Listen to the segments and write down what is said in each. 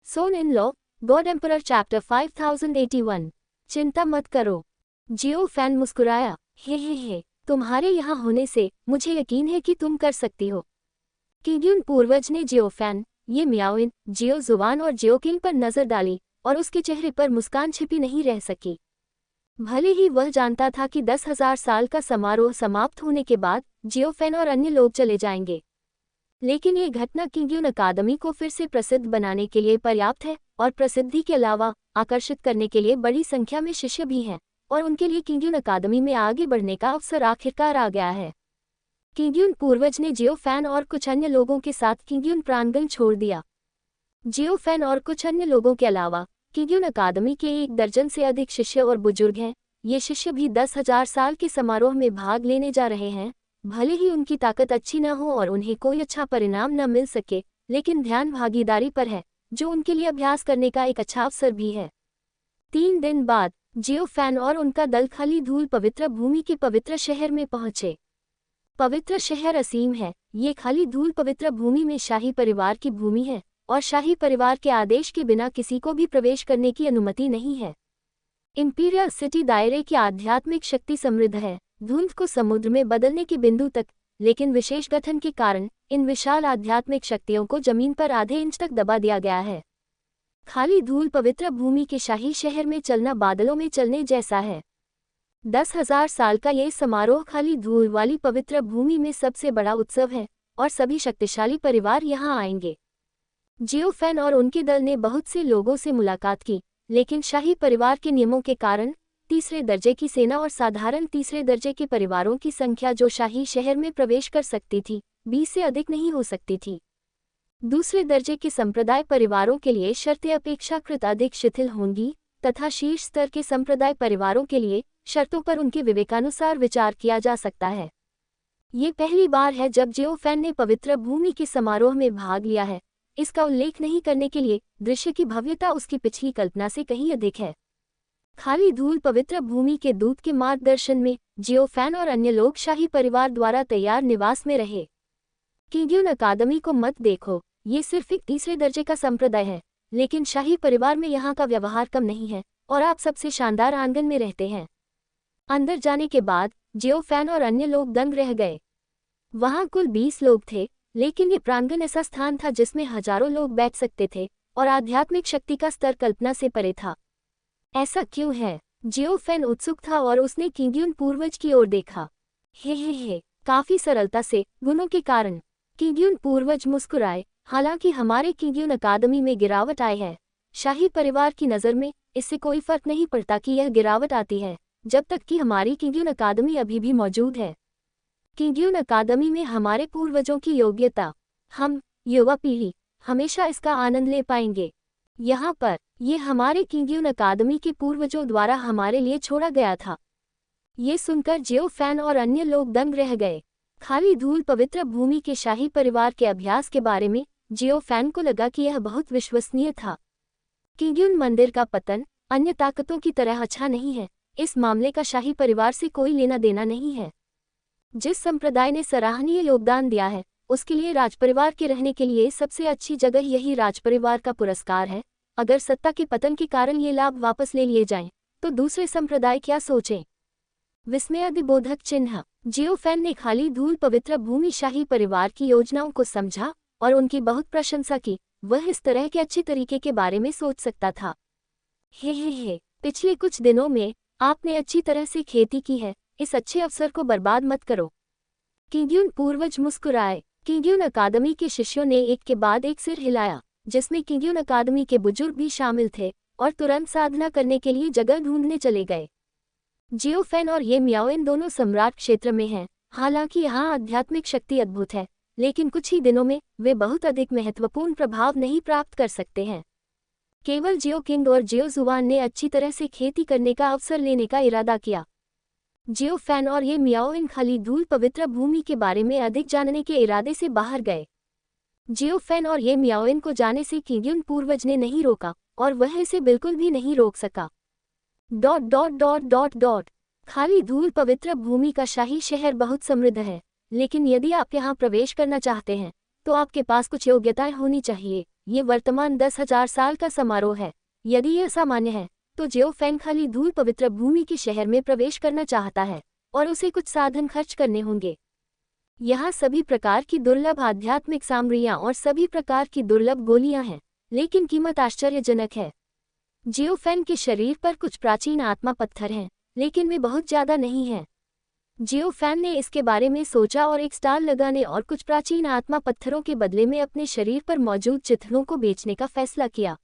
Son in law, god emperor chapter 5081। चिंता मत करो। जियो फैन मुस्कुराया। हे, तुम्हारे यहाँ होने से मुझे यकीन है कि तुम कर सकती हो। किंग्यून पूर्वज ने जियो फैन, ये मियाओइन, जियो जुबान और जियो किंग पर नजर डाली और उसके चेहरे पर मुस्कान छिपी नहीं रह सकी। भले ही वह जानता था कि 10,000 साल का समारोह समाप्त होने के बाद जियो फैन और अन्य लोग चले जाएंगे, लेकिन ये घटना किंग्यून अकादमी को फिर से प्रसिद्ध बनाने के लिए पर्याप्त है और प्रसिद्धि के अलावा आकर्षित करने के लिए बड़ी संख्या में शिष्य भी हैं और उनके लिए किंग्यून अकादमी में आगे बढ़ने का अवसर आखिरकार आ गया है। किंग्यून पूर्वज ने जियो फैन और कुछ अन्य लोगों के साथ किंग्यून प्रांगण छोड़ दिया। जियो फैन और कुछ अन्य लोगों के अलावा किंग्यून अकादमी के 1 दर्जन से अधिक शिष्य और बुजुर्ग हैं। ये शिष्य भी 10,000 साल के समारोह में भाग लेने जा रहे हैं। भले ही उनकी ताकत अच्छी न हो और उन्हें कोई अच्छा परिणाम न मिल सके, लेकिन ध्यान भागीदारी पर है, जो उनके लिए अभ्यास करने का एक अच्छा अवसर भी है। 3 दिन बाद जियो फैन और उनका दल खाली धूल पवित्र भूमि के पवित्र शहर में पहुंचे। पवित्र शहर असीम है। ये खाली धूल पवित्र भूमि में शाही परिवार की भूमि है और शाही परिवार के आदेश के बिना किसी को भी प्रवेश करने की अनुमति नहीं है। इंपीरियल सिटी दायरे की आध्यात्मिक शक्ति समृद्ध है, धुंध को समुद्र में बदलने के बिंदु तक, लेकिन विशेष गठन के कारण इन विशाल आध्यात्मिक शक्तियों को जमीन पर आधे इंच तक दबा दिया गया है। खाली धूल पवित्र भूमि के शाही शहर में चलना बादलों में चलने जैसा है। 10,000 साल का ये समारोह खाली धूल वाली पवित्र भूमि में सबसे बड़ा उत्सव है और सभी शक्तिशाली परिवार यहाँ आएंगे। जियो फैन और उनके दल ने बहुत से लोगों से मुलाकात की, लेकिन शाही परिवार के नियमों के कारण तीसरे दर्जे की सेना और साधारण तीसरे दर्जे के परिवारों की संख्या जो शाही शहर में प्रवेश कर सकती थी 20 से अधिक नहीं हो सकती थी। दूसरे दर्जे के संप्रदाय परिवारों के लिए शर्तें अपेक्षाकृत अधिक शिथिल होंगी तथा शीर्ष स्तर के संप्रदाय परिवारों के लिए शर्तों पर उनके विवेकानुसार विचार किया जा सकता है। ये पहली बार है जब जियो फैन ने पवित्र भूमि के समारोह में भाग लिया है। इसका उल्लेख नहीं करने के लिए दृश्य की भव्यता उसकी पिछली कल्पना से कहीं अधिक है। खाली धूल पवित्र भूमि के दूत के मार्गदर्शन में जियो फैन और अन्य लोग शाही परिवार द्वारा तैयार निवास में रहे। किंग्यून अकादमी को मत देखो, ये सिर्फ एक तीसरे दर्जे का संप्रदाय है, लेकिन शाही परिवार में यहाँ का व्यवहार कम नहीं है और आप सबसे शानदार आंगन में रहते हैं। अंदर जाने के बाद जियो फैन और अन्य लोग दंग रह गए। वहाँ कुल 20 लोग थे, लेकिन ये प्रांगण ऐसा स्थान था जिसमें हजारों लोग बैठ सकते थे और आध्यात्मिक शक्ति का स्तर कल्पना से परे था। ऐसा क्यों है? जियो फैन उत्सुक था और उसने किंग्यून पूर्वज की ओर देखा। हे, काफी सरलता से, गुणों के कारण। किंग्यून पूर्वज मुस्कुराए। हालांकि हमारे किंग्यून अकादमी में गिरावट आई है, शाही परिवार की नज़र में इससे कोई फर्क नहीं पड़ता कि यह गिरावट आती है, जब तक कि हमारी किंग्यून अकादमी अभी भी मौजूद है। किंग्यून अकादमी में हमारे पूर्वजों की योग्यता, हम युवा पीढ़ी हमेशा इसका आनंद ले पाएंगे। यहाँ पर ये हमारे किंग्यून अकादमी के पूर्वजों द्वारा हमारे लिए छोड़ा गया था। ये सुनकर जियो फैन और अन्य लोग दंग रह गए। खाली धूल पवित्र भूमि के शाही परिवार के अभ्यास के बारे में जियो फैन को लगा कि यह बहुत विश्वसनीय था। किंग्यून मंदिर का पतन अन्य ताकतों की तरह अच्छा नहीं है। इस मामले का शाही परिवार से कोई लेना देना नहीं है। जिस संप्रदाय ने सराहनीय योगदान दिया है, उसके लिए राजपरिवार के रहने के लिए सबसे अच्छी जगह यही राजपरिवार का पुरस्कार है। अगर सत्ता के पतन के कारण ये लाभ वापस ले लिए जाएं, तो दूसरे संप्रदाय क्या सोचें? विस्मयादिबोधक चिन्ह। जियो फैन ने खाली धूल पवित्र भूमि शाही परिवार की योजनाओं को समझा और उनकी बहुत प्रशंसा की। वह इस तरह के अच्छे तरीके के बारे में सोच सकता था। हे, पिछले कुछ दिनों में आपने अच्छी तरह से खेती की है, इस अच्छे अवसर को बर्बाद मत करो। किंग्यून पूर्वज मुस्कुराए। किंग्यून अकादमी के शिष्यों ने एक के बाद एक सिर हिलाया, जिसमें किंग्यून अकादमी के बुजुर्ग भी शामिल थे और तुरंत साधना करने के लिए जगह ढूंढने चले गए। जियो फैन और ये मियाओइन दोनों सम्राट क्षेत्र में हैं। हालांकि यहाँ आध्यात्मिक शक्ति अद्भुत है, लेकिन कुछ ही दिनों में वे बहुत अधिक महत्वपूर्ण प्रभाव नहीं प्राप्त कर सकते हैं। केवल जियो किंग और जियो जुबान ने अच्छी तरह से खेती करने का अवसर लेने का इरादा किया। जियो फैन और ये मियाओइन खाली धूल पवित्र भूमि के बारे में अधिक जानने के इरादे से बाहर गए। जियो फैन और ये मियाओइन को जाने से किंग्यून पूर्वज ने नहीं रोका और वह इसे बिल्कुल भी नहीं रोक सका। ... खाली धूल पवित्र भूमि का शाही शहर बहुत समृद्ध है, लेकिन यदि आप यहाँ प्रवेश करना चाहते हैं तो आपके पास कुछ योग्यताएं होनी चाहिए। ये वर्तमान 10,000 साल का समारोह है। यदि यह सामान्य है तो जियो फैन खाली धूल पवित्र भूमि के शहर में प्रवेश करना चाहता है और उसे कुछ साधन खर्च करने होंगे। यहाँ सभी प्रकार की दुर्लभ आध्यात्मिक सामग्रियाँ और सभी प्रकार की दुर्लभ गोलियाँ हैं, लेकिन कीमत आश्चर्यजनक है। जियो फैन के शरीर पर कुछ प्राचीन आत्मा पत्थर हैं, लेकिन वे बहुत ज़्यादा नहीं हैं। जियो फैन ने इसके बारे में सोचा और एक स्टाल लगाने और कुछ प्राचीन आत्मा पत्थरों के बदले में अपने शरीर पर मौजूद चित्रों को बेचने का फैसला किया।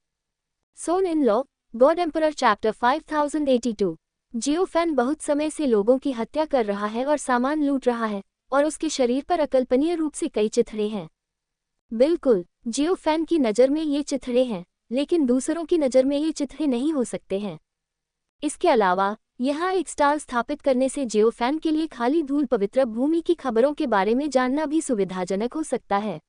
Son in law, god emperor chapter 5082। जियो फैन बहुत समय से लोगों की हत्या कर रहा है और सामान लूट रहा है, और उसके शरीर पर अकल्पनीय रूप से कई चिथड़े हैं। बिल्कुल, जियो फैन की नज़र में ये चिथड़े हैं, लेकिन दूसरों की नज़र में ये चिथड़े नहीं हो सकते हैं। इसके अलावा यहाँ एक स्टाल स्थापित करने से जियो फैन के लिए खाली धूल पवित्र भूमि की खबरों के बारे में जानना भी सुविधाजनक हो सकता है।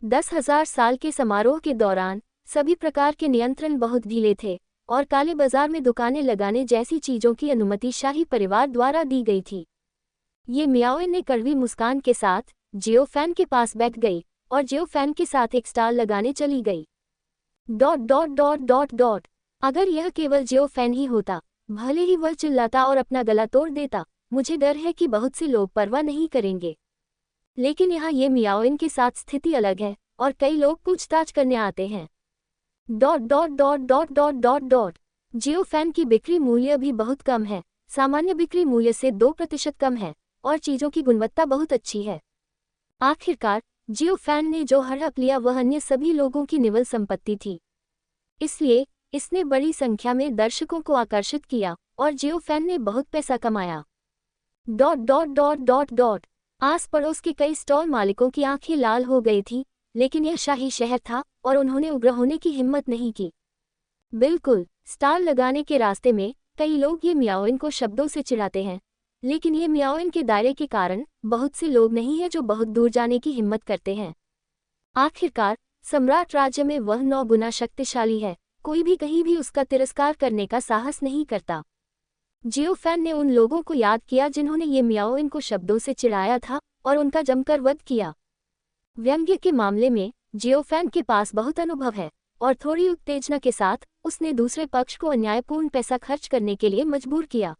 10,000 साल के समारोह के दौरान सभी प्रकार के नियंत्रण बहुत ढीले थे और काले बाजार में दुकानें लगाने जैसी चीज़ों की अनुमति शाही परिवार द्वारा दी गई थी। ये मियाओ ने कड़वी मुस्कान के साथ जियो फैन के पास बैठ गई और जियो फैन के साथ एक स्टाल लगाने चली गई। ... अगर यह केवल जियो फैन ही होता, भले ही वह चिल्लाता और अपना गला तोड़ देता, मुझे डर है कि बहुत से लोग परवाह नहीं करेंगे। लेकिन यहाँ ये मियाओ के साथ स्थिति अलग है और कई लोग पूछताछ करने आते हैं। ... जियो फैन की बिक्री मूल्य भी बहुत कम है, सामान्य बिक्री मूल्य से 2% कम है, और चीज़ों की गुणवत्ता बहुत अच्छी है। आखिरकार जियो फैन ने जो हड़प लिया वह अन्य सभी लोगों की निवल संपत्ति थी, इसलिए इसने बड़ी संख्या में दर्शकों को आकर्षित किया और जियो फैन ने बहुत पैसा कमाया। ... आस पड़ोस के कई स्टॉल मालिकों की आंखें लाल हो गई थी, लेकिन यह शाही शहर था और उन्होंने उग्र होने की हिम्मत नहीं की। बिल्कुल, स्टाल लगाने के रास्ते में कई लोग ये मियाओ को शब्दों से चिढ़ाते हैं, लेकिन ये मियाओ के दायरे के कारण बहुत से लोग नहीं हैं जो बहुत दूर जाने की हिम्मत करते हैं। आखिरकार सम्राट राज्य में वह 9 गुना शक्तिशाली है, कोई भी कहीं भी उसका तिरस्कार करने का साहस नहीं करता। जियो फैन ने उन लोगों को याद किया जिन्होंने ये मियाओ को शब्दों से चिढ़ाया था और उनका जमकर वध किया। व्यंग्य के मामले में जियो फैन के पास बहुत अनुभव है और थोड़ी उत्तेजना के साथ उसने दूसरे पक्ष को अन्यायपूर्ण पैसा खर्च करने के लिए मजबूर किया। ...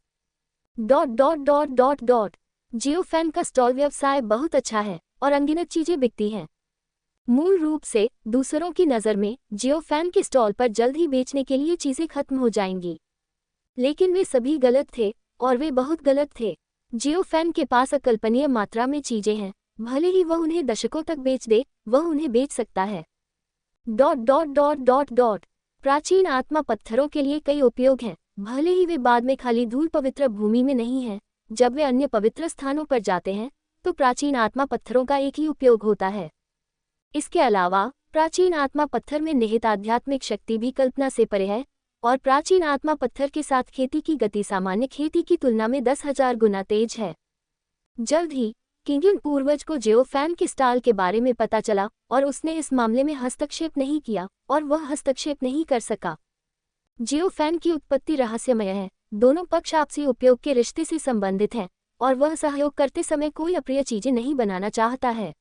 जियो फैन का स्टॉल व्यवसाय बहुत अच्छा है और अनगिनत चीजें बिकती हैं। मूल रूप से दूसरों की नज़र में जियो फैन के स्टॉल पर जल्द ही बेचने के लिए चीज़ें खत्म हो जाएंगी, लेकिन वे सभी गलत थे और वे बहुत गलत थे। जियो फैन के पास अकल्पनीय मात्रा में चीज़ें हैं, भले ही वह उन्हें दशकों तक बेच दे, वह उन्हें बेच सकता है। ... प्राचीन आत्मा पत्थरों के लिए कई उपयोग हैं, भले ही वे बाद में खाली धूल पवित्र भूमि में नहीं हैं। जब वे अन्य पवित्र स्थानों पर जाते हैं तो प्राचीन आत्मा पत्थरों का एक ही उपयोग होता है। इसके अलावा प्राचीन आत्मा पत्थर में निहित आध्यात्मिक शक्ति भी कल्पना से परे है, और प्राचीन आत्मा पत्थर के साथ खेती की गति सामान्य खेती की तुलना में 10,000 गुना तेज है। जल्द ही किंग्युन पूर्वज को जियो फैन के स्टाल के बारे में पता चला और उसने इस मामले में हस्तक्षेप नहीं किया और वह हस्तक्षेप नहीं कर सका। जियो फैन की उत्पत्ति रहस्यमय है, दोनों पक्ष आपसी उपयोग के रिश्ते से संबंधित हैं और वह सहयोग करते समय कोई अप्रिय चीजें नहीं बनाना चाहता है। ...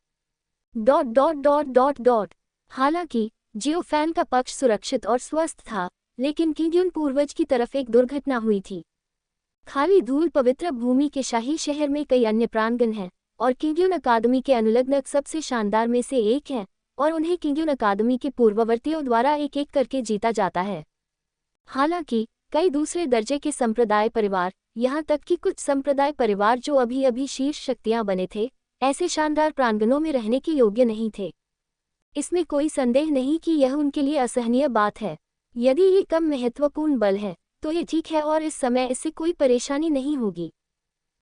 हालांकि जियो फैन का पक्ष सुरक्षित और स्वस्थ था, लेकिन किंग्युन पूर्वज की तरफ एक दुर्घटना हुई थी। खाली धूल पवित्र भूमि के शाही शहर में कई अन्य प्रांगण हैं और किंग्युन अकादमी के अनुलग्नक सबसे शानदार में से एक हैं और उन्हें किंग्युन अकादमी के पूर्ववर्तियों द्वारा एक एक करके जीता जाता है। हालांकि कई दूसरे दर्जे के संप्रदाय परिवार, यहाँ तक कि कुछ संप्रदाय परिवार जो अभी अभी शीर्ष शक्तियाँ बने थे, ऐसे शानदार प्रांगणों में रहने के योग्य नहीं थे। इसमें कोई संदेह नहीं कि यह उनके लिए असहनीय बात है। यदि ये कम महत्वपूर्ण बल है तो ये ठीक है और इस समय इससे कोई परेशानी नहीं होगी।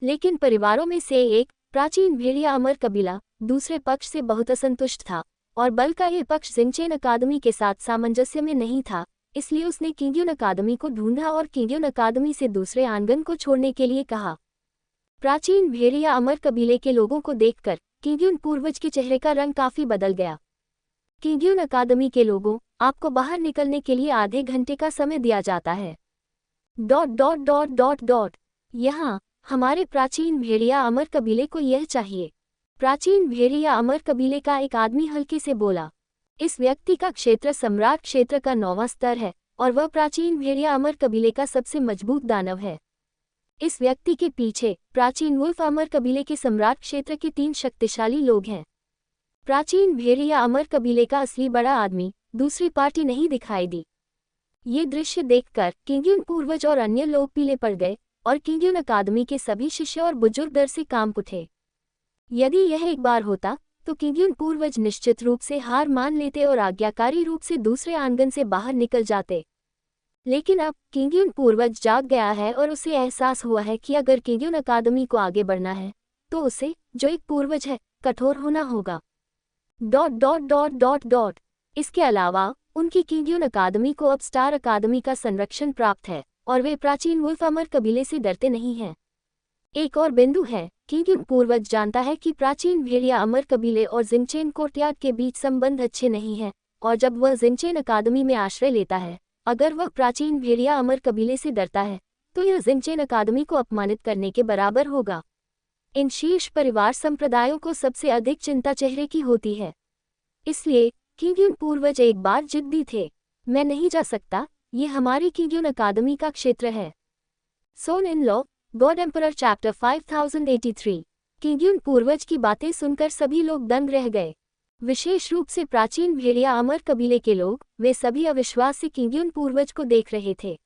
लेकिन परिवारों में से एक, प्राचीन भेड़िया अमर कबीला, दूसरे पक्ष से बहुत असंतुष्ट था और बल का ये पक्ष जिंगचेन अकादमी के साथ सामंजस्य में नहीं था, इसलिए उसने किंग्युन अकादमी को ढूंढा और किंग्युन अकादमी से दूसरे आंगन को छोड़ने के लिए कहा। प्राचीन भेड़िया अमर कबीले के लोगों को देखकर किंग्युन पूर्वज के चेहरे का रंग काफी बदल गया। किंग्युन अकादमी के लोगों, आपको बाहर निकलने के लिए आधे घंटे का समय दिया जाता है। ... यहाँ हमारे प्राचीन भेड़िया अमर कबीले को यह चाहिए। प्राचीन भेड़िया अमर कबीले का एक आदमी हल्के से बोला। इस व्यक्ति का क्षेत्र सम्राट क्षेत्र का 9वां स्तर है और वह प्राचीन भेड़िया अमर कबीले का सबसे मजबूत दानव है। इस व्यक्ति के पीछे प्राचीन वुल्फ अमर कबीले के सम्राट क्षेत्र के 3 शक्तिशाली लोग हैं। प्राचीन भेड़िया अमर कबीले का असली बड़ा आदमी दूसरी पार्टी नहीं दिखाई दी। ये दृश्य देखकर किंग्यून पूर्वज और अन्य लोग पीले पड़ गए और किंग्यून अकादमी के सभी शिष्य और बुजुर्ग डर से कांप उठे। यदि यह एक बार होता तो किंग्यून पूर्वज निश्चित रूप से हार मान लेते और आज्ञाकारी रूप से दूसरे आंगन से बाहर निकल जाते। लेकिन अब किंग्यून पूर्वज जाग गया है और उसे एहसास हुआ है कि अगर किंग्यून अकादमी को आगे बढ़ना है तो उसे, जो एक पूर्वज है, कठोर होना होगा। ... इसके अलावा उनकी किंग्यून अकादमी को अब स्टार अकादमी का संरक्षण प्राप्त है और वे प्राचीन वुल्फ अमर कबीले से डरते नहीं हैं। एक और बिंदु है, किंग्यून पूर्वज जानता है कि प्राचीन भेड़िया अमर कबीले और जिंगचेन कोर्टयार्ड के बीच संबंध अच्छे नहीं हैं और जब वह जिंगचेन अकादमी में आश्रय लेता है, अगर वह प्राचीन भेड़िया अमर कबीले से डरता है तो यह जिंगचेन अकादमी को अपमानित करने के बराबर होगा। इन शीर्ष परिवार संप्रदायों को सबसे अधिक चिंता चेहरे की होती है। इसलिए किंग्यून पूर्वज एक बार जिद्दी थे। मैं नहीं जा सकता, ये हमारी किंग्यून अकादमी का क्षेत्र है। Son in law god emperor chapter 5083। किंग्यून पूर्वज की बातें सुनकर सभी लोग दंग रह गए, विशेष रूप से प्राचीन भेड़िया अमर कबीले के लोग। वे सभी अविश्वास से किंग्यून पूर्वज को देख रहे थे।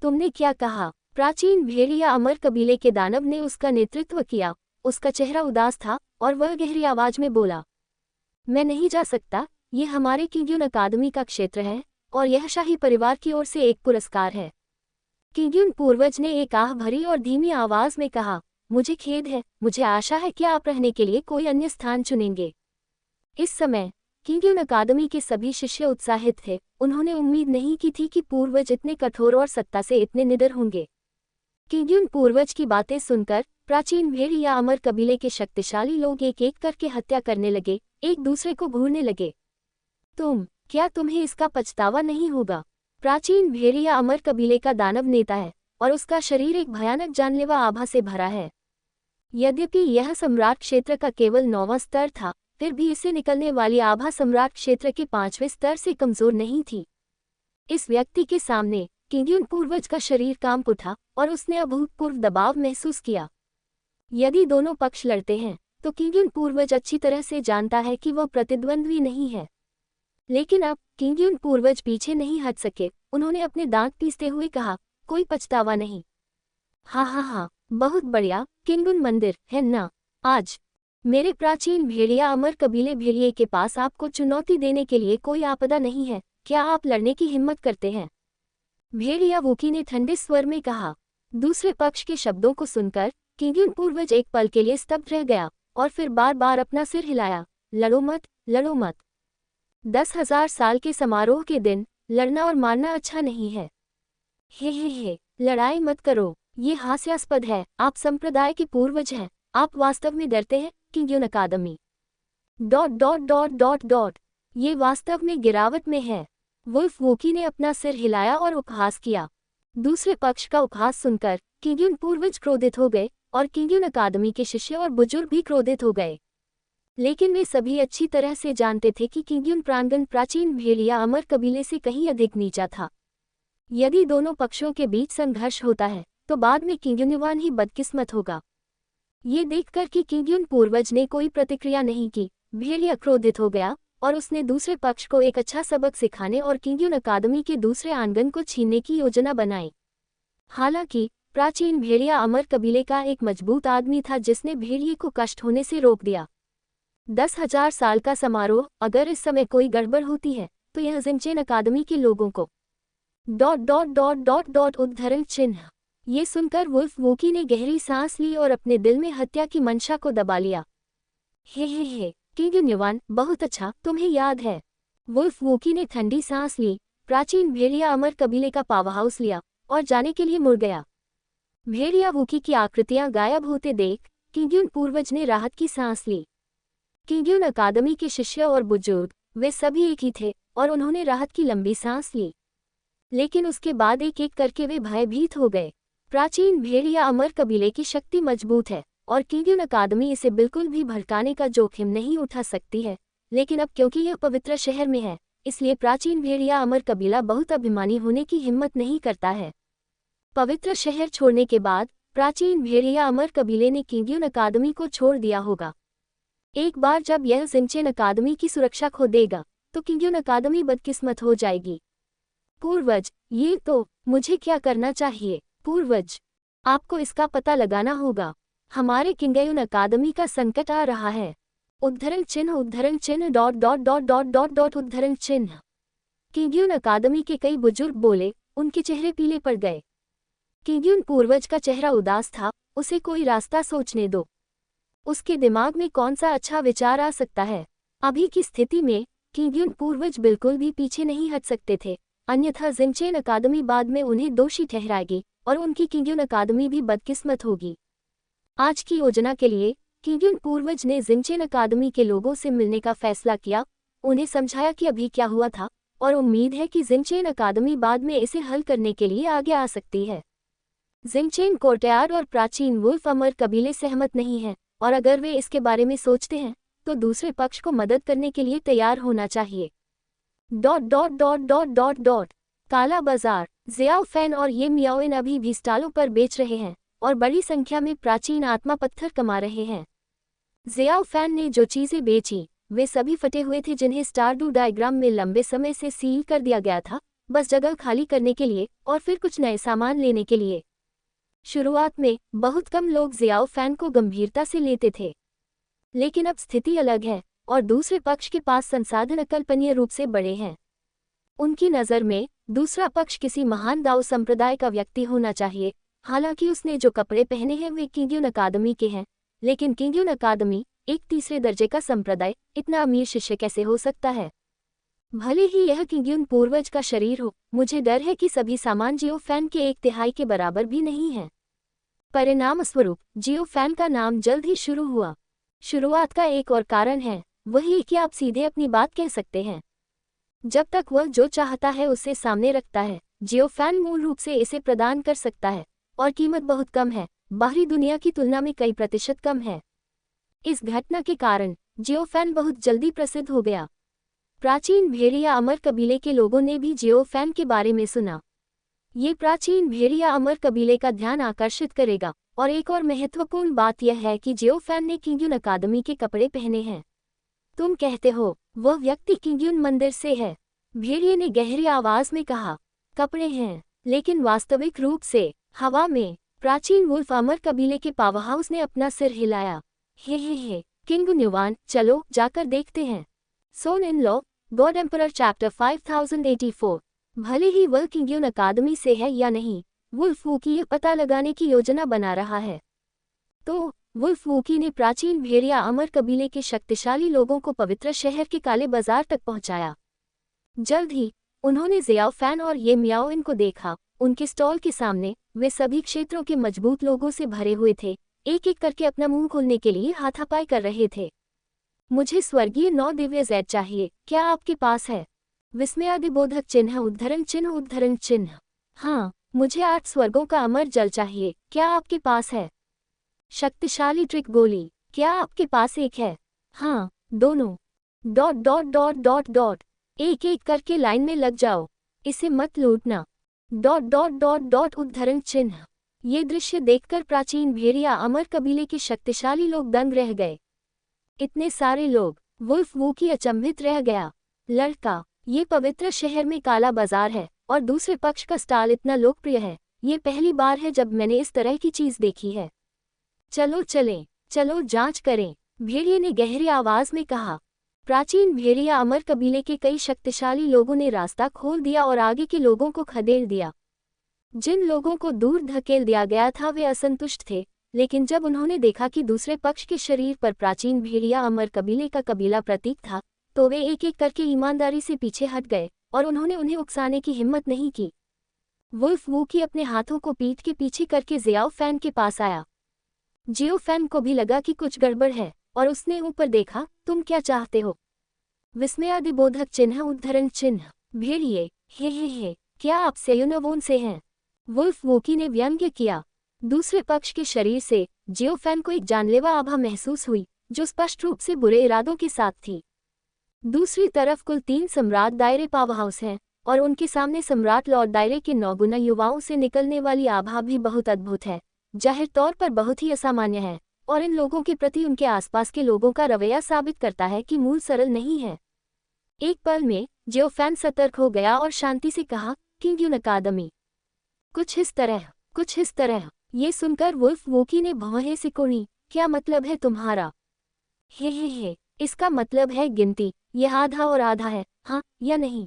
तुमने क्या कहा? प्राचीन भेड़िया अमर कबीले के दानव ने उसका नेतृत्व किया। उसका चेहरा उदास था और वह गहरी आवाज में बोला, मैं नहीं जा सकता, ये हमारे किंग्यून अकादमी का क्षेत्र है और यह शाही परिवार की ओर से एक पुरस्कार है। किंग्यून पूर्वज ने एक आह भरी और धीमी आवाज में कहा, मुझे खेद है, मुझे आशा है कि आप रहने के लिए कोई अन्य स्थान चुनेंगे। इस समय किंग्यून अकादमी के सभी शिष्य उत्साहित थे। उन्होंने उम्मीद नहीं की थी कि पूर्वज इतने कठोर और सत्ता से इतने निडर होंगे। किंग्यून पूर्वज की बातें सुनकर प्राचीन भेड़िया अमर कबीले के शक्तिशाली लोग एक एक करके हत्या करने लगे, एक दूसरे को घूरने लगे। क्या तुम्हें इसका पछतावा नहीं होगा? प्राचीन भेड़िया अमर कबीले का दानव नेता है और उसका शरीर एक भयानक जानलेवा आभा से भरा है। यद्यपि यह सम्राट क्षेत्र का केवल 9वां स्तर था, फिर भी इसे निकलने वाली आभा सम्राट क्षेत्र के 5वें स्तर से कमजोर नहीं थी। इस व्यक्ति के सामने किंग्यून पूर्वज का शरीर कांप उठा और उसने अभूतपूर्व दबाव महसूस किया। यदि दोनों पक्ष लड़ते हैं तो किंग्यून पूर्वज अच्छी तरह से जानता है कि वह प्रतिद्वंद्वी नहीं है। लेकिन अब किंग्यून पूर्वज पीछे नहीं हट सके। उन्होंने अपने दांत पीसते हुए कहा, कोई पछतावा नहीं। हाँ, बहुत बढ़िया। किंग्यून मंदिर है ना? आज मेरे प्राचीन भेड़िया अमर कबीले भेड़िए के पास आपको चुनौती देने के लिए कोई आपदा नहीं है। क्या आप लड़ने की हिम्मत करते हैं? भेड़िया वूकी ने ठंडे स्वर में कहा। दूसरे पक्ष के शब्दों को सुनकर किंग्यून पूर्वज एक पल के लिए स्तब्ध रह गया और फिर बार बार अपना सिर हिलाया। लड़ो मत, लड़ो मत। 10,000 साल के समारोह के दिन लड़ना और मारना अच्छा नहीं है। हे, लड़ाई मत करो, ये हास्यास्पद है। आप संप्रदाय के पूर्वज हैं, आप वास्तव में डरते हैं। किंग्यून अकादमी ... ये वास्तव में गिरावट में है। वुल्फ वोकी ने अपना सिर हिलाया और उपहास किया। दूसरे पक्ष का उपहास सुनकर किंग्यून पूर्वज क्रोधित हो गए और किंग्यून अकादमी के शिष्य और बुजुर्ग भी क्रोधित हो गए। लेकिन वे सभी अच्छी तरह से जानते थे कि किंग्यून प्रांगण प्राचीन भेड़िया अमर कबीले से कहीं अधिक नीचा था। यदि दोनों पक्षों के बीच संघर्ष होता है तो बाद में किंग्यूनवान ही बदकिस्मत होगा। ये देखकर कि किंग्यून पूर्वज ने कोई प्रतिक्रिया नहीं की, भेड़िया क्रोधित हो गया और उसने दूसरे पक्ष को एक अच्छा सबक सिखाने और किंग्यून अकादमी के दूसरे आंगन को छीनने की योजना बनाई। हालांकि प्राचीन भेड़िया अमर कबीले का एक मजबूत आदमी था जिसने भेड़िए को कष्ट होने से रोक दिया। 10,000 साल का समारोह, अगर इस समय कोई गड़बड़ होती है तो यह जिंगचेन अकादमी के लोगों को ... उद्धरण चिन्ह। ये सुनकर वुल्फ वोकी ने गहरी सांस ली और अपने दिल में हत्या की मंशा को दबा लिया। हे, किंग्यूनवान, बहुत अच्छा, तुम्हें याद है। वुल्फ वोकी ने ठंडी सांस ली, प्राचीन भेड़िया अमर कबीले का पावर हाउस लिया और जाने के लिए मुड़ गया। भेड़िया वोकी की आकृतियां गायब होते देख किंग्यून पूर्वज ने राहत की सांस ली। किंग्यून अकादमी के शिष्य और बुजुर्ग, वे सभी एक ही थे और उन्होंने राहत की लंबी सांस ली। लेकिन उसके बाद एक एक करके वे भयभीत हो गए। प्राचीन भेड़िया अमर कबीले की शक्ति मजबूत है और किंग्यून अकादमी इसे बिल्कुल भी भड़काने का जोखिम नहीं उठा सकती है। लेकिन अब क्योंकि यह पवित्र शहर में है, इसलिए प्राचीन भेड़िया अमर कबीला बहुत अभिमानी होने की हिम्मत नहीं करता है। पवित्र शहर छोड़ने के बाद प्राचीन भेड़िया अमर कबीले ने किंग्यून अकादमी को छोड़ दिया होगा। एक बार जब यह जिनचेन अकादमी की सुरक्षा खो देगा तो किंग्यून अकादमी बदकिस्मत हो जाएगी। पूर्वज, ये तो मुझे क्या करना चाहिए? पूर्वज, आपको इसका पता लगाना होगा। हमारे किंग्यून अकादमी का संकट आ रहा है। उद्धरण चिन्ह उद्धरण चिन्ह। किंग्यून अकादमी के कई बुजुर्ग बोले, उनके चेहरे पीले पड़ गए। किंग्यून पूर्वज का चेहरा उदास था। उसे कोई रास्ता सोचने दो। उसके दिमाग में कौन सा अच्छा विचार आ सकता है? अभी की स्थिति में किंग्यून पूर्वज बिल्कुल भी पीछे नहीं हट सकते थे, अन्यथा जिनचेन अकादमी बाद में उन्हें दोषी ठहराएगी और उनकी किंग्यून अकादमी भी बदकिस्मत होगी। आज की योजना के लिए किंग्यून पूर्वज ने जिनचेन अकादमी के लोगों से मिलने का फैसला किया, उन्हें समझाया कि अभी क्या हुआ था और उम्मीद है कि जिनचेन अकादमी बाद में इसे हल करने के लिए आगे आ सकती है। जिनचेन कोर्टयार्ड और प्राचीन वुल्फ अमर कबीले सहमत नहीं हैं, और अगर वे इसके बारे में सोचते हैं तो दूसरे पक्ष को मदद करने के लिए तैयार होना चाहिए। काला बाजार। ज़ियाओ फैन और ये मियाओइन अभी भी स्टॉलों पर बेच रहे हैं और बड़ी संख्या में प्राचीन आत्मा पत्थर कमा रहे हैं। ज़ियाओ फैन ने जो चीज़ें बेची वे सभी फटे हुए थे, जिन्हें स्टारडू डायग्राम में लंबे समय से सील कर दिया गया था, बस जगह खाली करने के लिए और फिर कुछ नए सामान लेने के लिए। शुरुआत में बहुत कम लोग ज़ियाओ फैन को गंभीरता से लेते थे, लेकिन अब स्थिति अलग है और दूसरे पक्ष के पास संसाधन अकल्पनीय रूप से बड़े हैं। उनकी नज़र में दूसरा पक्ष किसी महान दाओ संप्रदाय का व्यक्ति होना चाहिए। हालांकि उसने जो कपड़े पहने हैं वे किंग्यून अकादमी के हैं, लेकिन किंग्यून अकादमी एक तीसरे दर्जे का संप्रदाय, इतना अमीर शिष्य कैसे हो सकता है? भले ही यह किंग्यून पूर्वज का शरीर हो, मुझे डर है कि सभी सामान जियो फैन के 1/3 के बराबर भी नहीं है। परिणाम स्वरूप जियो फैन का नाम जल्द ही शुरू हुआ। शुरुआत का एक और कारण है, वही कि आप सीधे अपनी बात कह सकते हैं। जब तक वह जो चाहता है उसे सामने रखता है, जियो फैन मूल रूप से इसे प्रदान कर सकता है और कीमत बहुत कम है, बाहरी दुनिया की तुलना में कई प्रतिशत कम है। इस घटना के कारण जियो फैन बहुत जल्दी प्रसिद्ध हो गया। प्राचीन भेड़िया अमर कबीले के लोगों ने भी जियो फैन के बारे में सुना। ये प्राचीन भेड़िया अमर कबीले का ध्यान आकर्षित करेगा। और एक और महत्वपूर्ण बात यह है कि जियो फैन ने किंग्यून अकादमी के कपड़े पहने हैं। तुम कहते हो वह व्यक्ति किंग्यून मंदिर से है, भेड़िए ने गहरी आवाज में कहा। कपड़े हैं, लेकिन वास्तविक रूप से हवा में। प्राचीन वुल्फ अमर कबीले के पावरहाउस ने अपना सिर हिलाया। हे किंग न्यूवान, चलो जाकर देखते हैं। Son in law, god emperor chapter 5084। भले ही वह किंग्यून अकादमी से है या नहीं, वुल्फ वूकी यह पता लगाने की योजना बना रहा है। तो वुल्फ वूकी ने प्राचीन भेड़िया अमर कबीले के शक्तिशाली लोगों को पवित्र शहर के काले बाजार तक पहुंचाया। जल्द ही उन्होंने ज़ियाओ फैन और ये मियाओइन को देखा। उनके स्टॉल के सामने वे सभी क्षेत्रों के मजबूत लोगों से भरे हुए थे, एक एक करके अपना मुंह खोलने के लिए हाथापाई कर रहे थे। मुझे स्वर्गीय 9 दिव्य ज़ैद चाहिए, क्या आपके पास है? विस्मयादिबोधक चिन्ह उद्धरण चिन्ह। हाँ, मुझे 8 स्वर्गों का अमर जल चाहिए, क्या आपके पास है? शक्तिशाली ट्रिक गोली, क्या आपके पास एक है? हाँ, दोनों। एक एक करके लाइन में लग जाओ, इसे मत लूटना। उद्धरण चिन्ह। ये दृश्य देखकर प्राचीन भेड़िया अमर कबीले के शक्तिशाली लोग दंग रह गए। इतने सारे लोग। वुल्फ वूकी अचंभित रह गया। लड़का, ये पवित्र शहर में काला बाजार है और दूसरे पक्ष का स्टॉल इतना लोकप्रिय है। ये पहली बार है जब मैंने इस तरह की चीज देखी है। चलो चलें, चलो जांच करें, भेड़िए ने गहरी आवाज में कहा। प्राचीन भेड़िया अमर कबीले के कई शक्तिशाली लोगों ने रास्ता खोल दिया और आगे के लोगों को खदेड़ दिया। जिन लोगों को दूर धकेल दिया गया था वे असंतुष्ट थे, लेकिन जब उन्होंने देखा कि दूसरे पक्ष के शरीर पर प्राचीन भेड़िया अमर कबीले का कबीला प्रतीक था, तो वे एक एक करके ईमानदारी से पीछे हट गए और उन्होंने उन्हें उकसाने की हिम्मत नहीं की। वुल्फ वूकी अपने हाथों को पीठ के पीछे करके ज़ियाओ फैन के पास आया। जियो फैन को भी लगा कि कुछ गड़बड़ है और उसने ऊपर देखा। तुम क्या चाहते हो? विस्मयादिबोधक चिन्ह उद्धरण चिन्ह। भेड़िए, हे, क्या आप सेयुनवोन से हैं? वुल्फ वूकी ने व्यंग्य किया। दूसरे पक्ष के शरीर से जियोफैन को एक जानलेवा आभा महसूस हुई जो स्पष्ट रूप से बुरे इरादों के साथ थी। दूसरी तरफ कुल 3 सम्राट दायरे पावर हाउस हैं और उनके सामने सम्राट लॉर्ड दायरे के 9 गुना युवाओं से निकलने वाली आभा भी बहुत अद्भुत है, जाहिर तौर पर बहुत ही असामान्य है, और इन लोगों के प्रति उनके आसपास के लोगों का रवैया साबित करता है कि मूल सरल नहीं है। एक पल में जियोफैन सतर्क हो गया और शांति से कहा, किंग अकादमी। कुछ इस तरह। ये सुनकर वुल्फ वोकी ने भौहें सिकोड़ी, क्या मतलब है तुम्हारा? हे, इसका मतलब है गिनती, यह आधा और आधा है, हाँ या नहीं?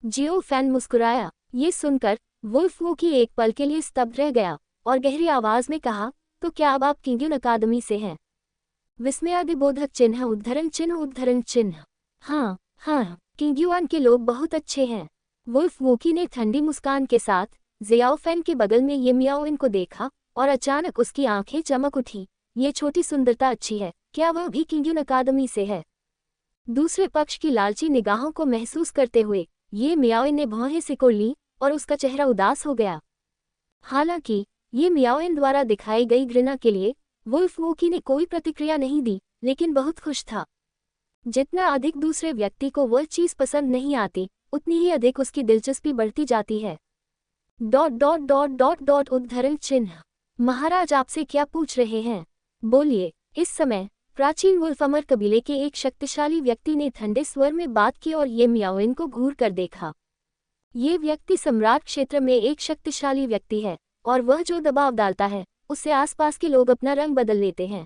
जियोफैन मुस्कुराया। ये सुनकर वुल्फ वोकी एक पल के लिए स्तब्ध रह गया और गहरी आवाज में कहा, तो क्या अब आप किंग अकादमी से हैं? विस्मयादिबोधक चिन्ह उद्धरण चिन्ह। हाँ, किंग के लोग बहुत अच्छे हैं। वुल्फ वोकी ने ठंडी मुस्कान के साथ जियाओफैन के बगल में ये मियाओइन को देखा और अचानक उसकी आंखें चमक उठी। ये छोटी सुंदरता अच्छी है, क्या वह भी किंग अकादमी से है? दूसरे पक्ष की लालची निगाहों को महसूस करते हुए ये मियाओइन ने भौहें सिकोड़ ली और उसका चेहरा उदास हो गया। हालांकि ये मियाओइन द्वारा दिखाई गई घृणा के लिए वुल्फ वोकी ने कोई प्रतिक्रिया नहीं दी, लेकिन बहुत खुश था। जितना अधिक दूसरे व्यक्ति को वह चीज पसंद नहीं आती, उतनी ही अधिक उसकी दिलचस्पी बढ़ती जाती है। ... उद्धरण चिन्ह। महाराज आपसे क्या पूछ रहे हैं? बोलिए। इस समय प्राचीन वुल्फ अमर कबीले के एक शक्तिशाली व्यक्ति ने ठंडे स्वर में बात की और ये मियाओइन को घूर कर देखा। ये व्यक्ति सम्राट क्षेत्र में एक शक्तिशाली व्यक्ति है और वह जो दबाव डालता है उससे आसपास के लोग अपना रंग बदल लेते हैं।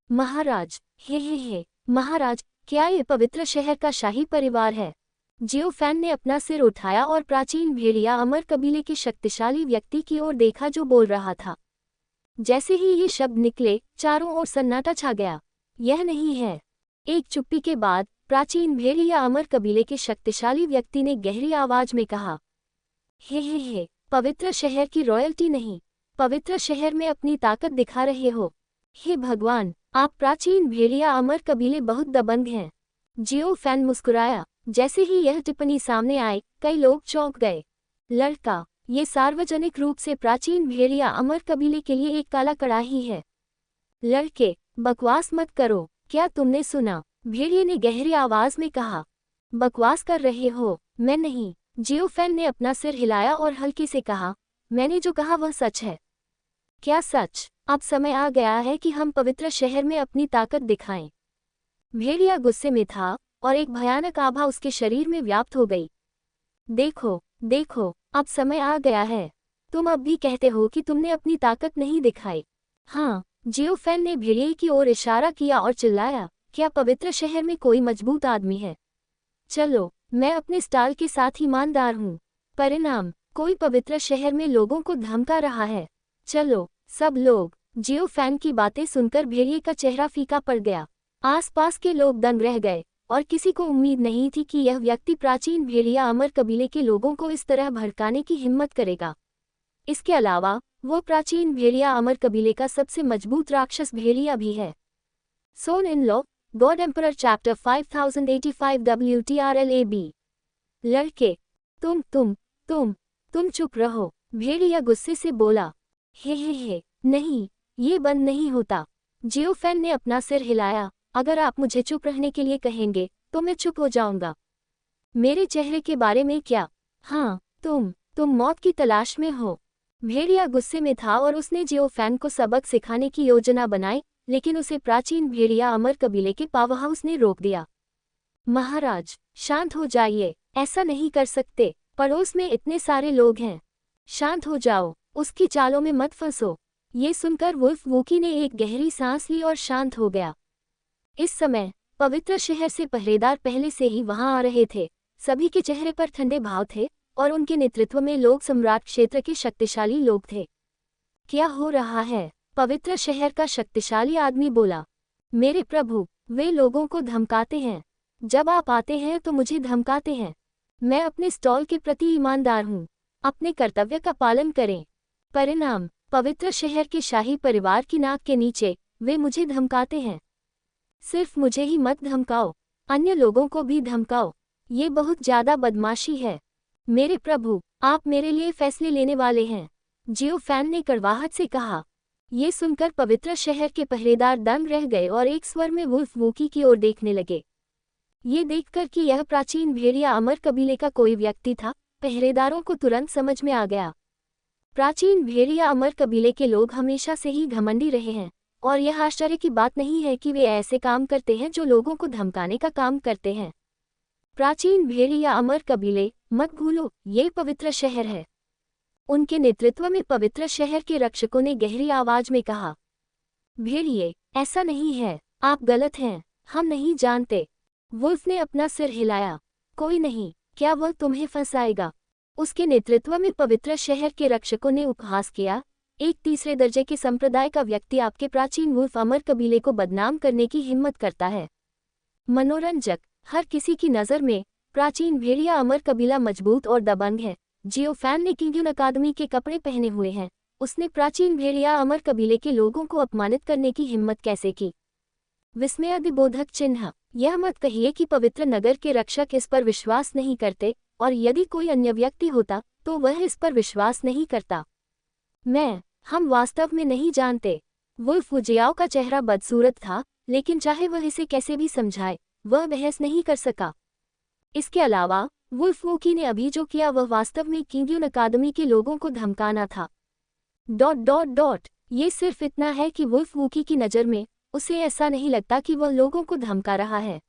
महाराज, हे, महाराज, क्या ये पवित्र शहर का शाही परिवार है? जियोफैन ने अपना सिर उठाया और प्राचीन भेड़िया अमर कबीले के शक्तिशाली व्यक्ति की ओर देखा जो बोल रहा था। जैसे ही ये शब्द निकले, चारों ओर सन्नाटा छा गया। यह नहीं है। एक चुप्पी के बाद प्राचीन भेड़िया अमर कबीले के शक्तिशाली व्यक्ति ने गहरी आवाज में कहा, हे, पवित्र शहर की रॉयल्टी नहीं, पवित्र शहर में अपनी ताकत दिखा रहे हो। हे भगवान, आप प्राचीन भेड़िया अमर कबीले बहुत दबंग हैं। जियोफैन मुस्कुराया। जैसे ही यह टिप्पणी सामने आई, कई लोग चौंक गए। लड़का, ये सार्वजनिक रूप से प्राचीन भेड़िया अमर कबीले के लिए एक काला कड़ाही है। लड़के, बकवास मत करो, क्या तुमने सुना? भेड़िए ने गहरी आवाज में कहा। बकवास कर रहे हो? मैं नहीं। जियोफैन ने अपना सिर हिलाया और हल्के से कहा, मैंने जो कहा वह सच है। क्या सच? अब समय आ गया है कि हम पवित्र शहर में अपनी ताकत दिखाएं। भेड़िया गुस्से में था और एक भयानक आभा उसके शरीर में व्याप्त हो गई। देखो, अब समय आ गया है। तुम अब भी कहते हो कि तुमने अपनी ताकत नहीं दिखाई। हाँ, जियोफैन ने भेड़िए की ओर इशारा किया और चिल्लाया, क्या पवित्र शहर में कोई मजबूत आदमी है? चलो, मैं अपने स्टाल के साथ ईमानदार हूँ। परिणाम, कोई पवित्र शहर में लोगों को धमका रहा है। चलो, सब लोग। जियोफैन की बातें सुनकर भेड़िए का चेहरा फीका पड़ गया। आसपास के लोग दंग रह गए और किसी को उम्मीद नहीं थी कि यह व्यक्ति प्राचीन भेड़िया अमर कबीले के लोगों को इस तरह भड़काने की हिम्मत करेगा। इसके अलावा वो प्राचीन भेड़िया अमर कबीले का सबसे मजबूत राक्षस भेड़िया भी है। Son in law, god emperor chapter 5085 WTRLAB। लड़के, तुम चुप रहो, भेड़िया गुस्से से बोला। हे, नहीं, ये बंद नहीं होता। जियोफैन ने अपना सिर हिलाया। अगर आप मुझे चुप रहने के लिए कहेंगे तो मैं चुप हो जाऊंगा। मेरे चेहरे के बारे में क्या? हाँ, तुम मौत की तलाश में हो। भेड़िया गुस्से में था और उसने जियोफैन को सबक सिखाने की योजना बनाई, लेकिन उसे प्राचीन भेड़िया अमर कबीले के पावर हाउस ने रोक दिया। महाराज, शांत हो जाइए, ऐसा नहीं कर सकते, पड़ोस में इतने सारे लोग हैं। शांत हो जाओ, उसकी चालों में मत फंसो। ये सुनकर वुल्फ वोकी ने एक गहरी सांस ली और शांत हो गया। इस समय पवित्र शहर से पहरेदार पहले से ही वहां आ रहे थे। सभी के चेहरे पर ठंडे भाव थे और उनके नेतृत्व में लोग सम्राट क्षेत्र के शक्तिशाली लोग थे। क्या हो रहा है? पवित्र शहर का शक्तिशाली आदमी बोला। मेरे प्रभु, वे लोगों को धमकाते हैं। जब आप आते हैं तो मुझे धमकाते हैं। मैं अपने स्टॉल के प्रति ईमानदार हूँ। अपने कर्तव्य का पालन करें। परिणाम, पवित्र शहर के शाही परिवार की नाक के नीचे वे मुझे धमकाते हैं। सिर्फ मुझे ही मत धमकाओ, अन्य लोगों को भी धमकाओ। ये बहुत ज्यादा बदमाशी है। मेरे प्रभु, आप मेरे लिए फैसले लेने वाले हैं। जियो फैन ने कड़वाहट से कहा। ये सुनकर पवित्र शहर के पहरेदार दंग रह गए और एक स्वर में वुल्फ वूकी की ओर देखने लगे। ये देखकर कि यह प्राचीन भेड़िया अमर कबीले का कोई व्यक्ति था, पहरेदारों को तुरंत समझ में आ गया। प्राचीन भेड़िया अमर कबीले के लोग हमेशा से ही घमंडी रहे हैं, और यह आश्चर्य की बात नहीं है कि वे ऐसे काम करते हैं जो लोगों को धमकाने का काम करते हैं। प्राचीन भेड़िया अमर कबीले, मत भूलो, ये पवित्र शहर है। उनके नेतृत्व में पवित्र शहर के रक्षकों ने गहरी आवाज में कहा। भेड़िए, ऐसा नहीं है, आप गलत हैं, हम नहीं जानते। वुल्फ ने अपना सिर हिलाया। कोई नहीं, क्या वह तुम्हें फंसाएगा? उसके नेतृत्व में पवित्र शहर के रक्षकों ने उपहास किया। एक तीसरे दर्जे के संप्रदाय का व्यक्ति आपके प्राचीन वुल्फ अमर कबीले को बदनाम करने की हिम्मत करता है। मनोरंजक, हर किसी की नज़र में प्राचीन भेड़िया अमर कबीला मजबूत और दबंग है। जियो फैन ने किंग्यून अकादमी के कपड़े पहने हुए हैं, उसने प्राचीन भेड़िया अमर कबीले के लोगों को अपमानित करने की हिम्मत कैसे की? विस्मयादिबोधक चिन्ह। यह मत कहिए कि पवित्र नगर के रक्षक इस पर विश्वास नहीं करते, और यदि कोई अन्य व्यक्ति होता तो वह इस पर विश्वास नहीं करता। हम वास्तव में नहीं जानते। वुल्फ वुजियाओ का चेहरा बदसूरत था, लेकिन चाहे वह इसे कैसे भी समझाए, वह बहस नहीं कर सका। इसके अलावा वुल्फ वूकी ने अभी जो किया वह वास्तव में किंग्यून अकादमी के लोगों को धमकाना था। ... ये सिर्फ इतना है कि वुल्फ वूकी की नज़र में उसे ऐसा नहीं लगता कि वह लोगों को धमका रहा है।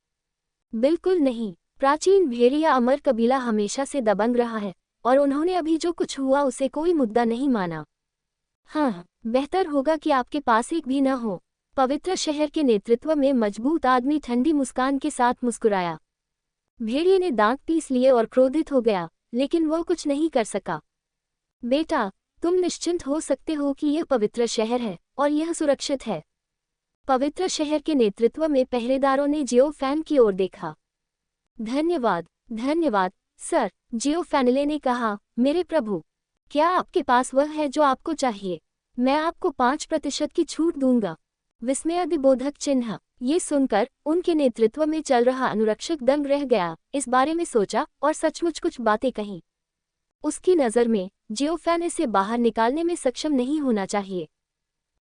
बिल्कुल नहीं, प्राचीन भेड़िया अमर कबीला हमेशा से दबंग रहा है, और उन्होंने अभी जो कुछ हुआ उसे कोई मुद्दा नहीं माना। हाँ, बेहतर होगा कि आपके पास एक भी न हो। पवित्र शहर के नेतृत्व में मजबूत आदमी ठंडी मुस्कान के साथ मुस्कुराया। भेड़िए ने दांत पीस लिए और क्रोधित हो गया, लेकिन वह कुछ नहीं कर सका। बेटा, तुम निश्चिंत हो सकते हो कि यह पवित्र शहर है और यह सुरक्षित है। पवित्र शहर के नेतृत्व में पहरेदारों ने जियो फैन की ओर देखा। धन्यवाद सर, जियो फैनले ने कहा। मेरे प्रभु, क्या आपके पास वह है जो आपको चाहिए? मैं आपको 5% की छूट दूंगा। विस्मयादिबोधक चिन्ह। ये सुनकर उनके नेतृत्व में चल रहा अनुरक्षक दंग रह गया, इस बारे में सोचा और सचमुच कुछ बातें कहीं। उसकी नज़र में जियो फैन इसे बाहर निकालने में सक्षम नहीं होना चाहिए।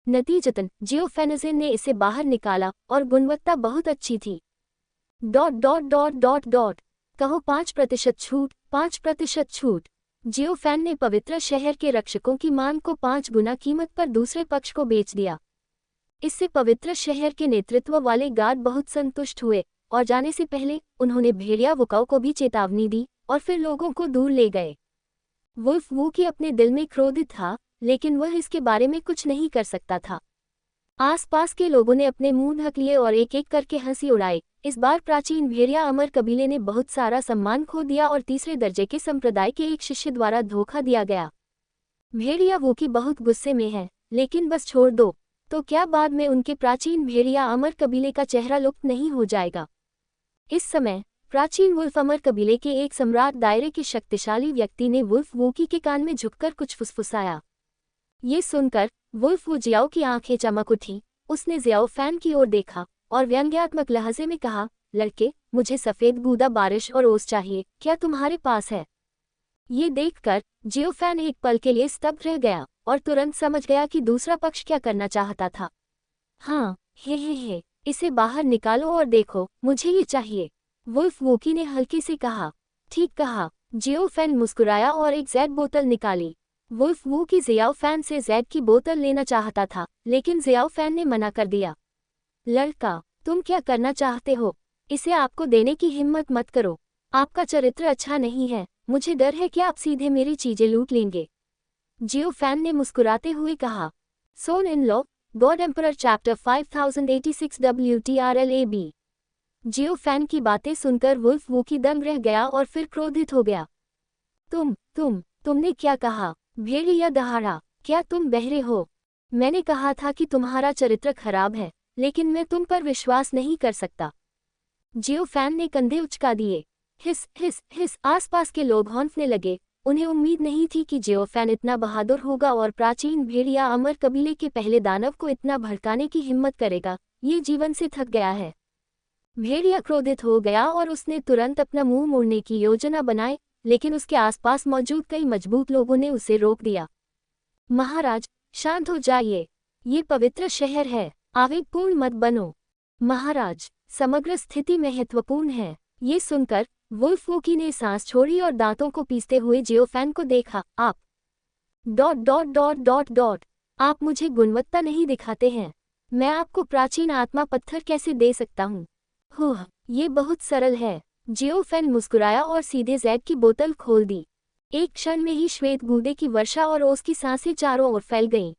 नतीजतन जियो फैनजिन ने इसे बाहर निकाला और गुणवत्ता बहुत अच्छी थी। ... कहो 5% छूट, 5% छूट। जियो फैन ने पवित्र शहर के रक्षकों की मांग को 5 गुना कीमत पर दूसरे पक्ष को बेच दिया। इससे पवित्र शहर के नेतृत्व वाले गार्ड बहुत संतुष्ट हुए, और जाने से पहले उन्होंने भेड़िया वुकाओ को भी चेतावनी दी और फिर लोगों को दूर ले गए। वुल्फ वूकी अपने दिल में क्रोधित था, लेकिन वह इसके बारे में कुछ नहीं कर सकता था। आसपास के लोगों ने अपने मुंह ढक लिए और एक एक करके हंसी उड़ाई। इस बार प्राचीन भेड़िया अमर कबीले ने बहुत सारा सम्मान खो दिया और तीसरे दर्जे के संप्रदाय के एक शिष्य द्वारा धोखा दिया गया। भेड़िया वूकी बहुत गुस्से में है, लेकिन बस छोड़ दो, तो क्या बाद में उनके प्राचीन भेड़िया अमर कबीले का चेहरा लुप्त नहीं हो जाएगा? इस समय प्राचीन वुल्फ अमर कबीले के एक सम्राट दायरे के शक्तिशाली व्यक्ति ने वुल्फ वूकी के कान में झुककर कुछ फुसफुसाया। ये सुनकर वुल्फ वुजियाओ की आंखें चमक उठी। उसने जियाओ फैन की ओर देखा और व्यंग्यात्मक लहजे में कहा, लड़के, मुझे सफ़ेद बूंदा बारिश और ओस चाहिए, क्या तुम्हारे पास है? ये देखकर जियो फैन एक पल के लिए स्तब्ध रह गया और तुरंत समझ गया कि दूसरा पक्ष क्या करना चाहता था। हाँ, हे, इसे बाहर निकालो और देखो, मुझे ये चाहिए, वुल्फ वूकी ने हल्के से कहा। ठीक कहा। जियो फैन मुस्कुराया और एक जैड बोतल निकाली। वुल्फ वूकी जियाओ फैन से जैड की बोतल लेना चाहता था, लेकिन जियाओ फैन ने मना कर दिया। लड़का, तुम क्या करना चाहते हो? इसे आपको देने की हिम्मत मत करो, आपका चरित्र अच्छा नहीं है, मुझे डर है कि आप सीधे मेरी चीजें लूट लेंगे। जियो फैन ने मुस्कुराते हुए कहा। Son in law, god emperor chapter 5086 WTRLAB। जियो फैन की बातें सुनकर वुल्फ वूकी दंग रह गया और फिर क्रोधित हो गया। तुमने क्या कहा? भेड़िया दहाड़ा, क्या तुम बहरे हो? मैंने कहा था कि तुम्हारा चरित्र खराब है, लेकिन मैं तुम पर विश्वास नहीं कर सकता। जियो फैन ने कंधे उचका दिए। हिस, आसपास के लोग हौंकने लगे। उन्हें उम्मीद नहीं थी कि जियो फैन इतना बहादुर होगा और प्राचीन भेड़िया अमर कबीले के पहले दानव को इतना भड़काने की हिम्मत करेगा। ये जीवन से थक गया है। भेड़िया क्रोधित हो गया और उसने तुरंत अपना मुंह मोड़ने की योजना बनाई, लेकिन उसके आसपास मौजूद कई मजबूत लोगों ने उसे रोक दिया। महाराज, शांत हो जाइए। ये पवित्र शहर है, आवेगपूर्ण मत बनो। महाराज, समग्र स्थिति महत्वपूर्ण है। ये सुनकर वुल्फ वूकी ने सांस छोड़ी और दांतों को पीसते हुए जियोफैन को देखा। आप dot dot dot dot dot आप मुझे गुणवत्ता नहीं दिखाते हैं। मैं आपको प्राचीन आत्मा पत्थर कैसे दे सकता हूँ? ये बहुत सरल है। जियोफैन मुस्कुराया और सीधे जैद की बोतल खोल दी। एक क्षण में ही श्वेत गूदे की वर्षा और ओस की सांसें चारों ओर फैल गईं।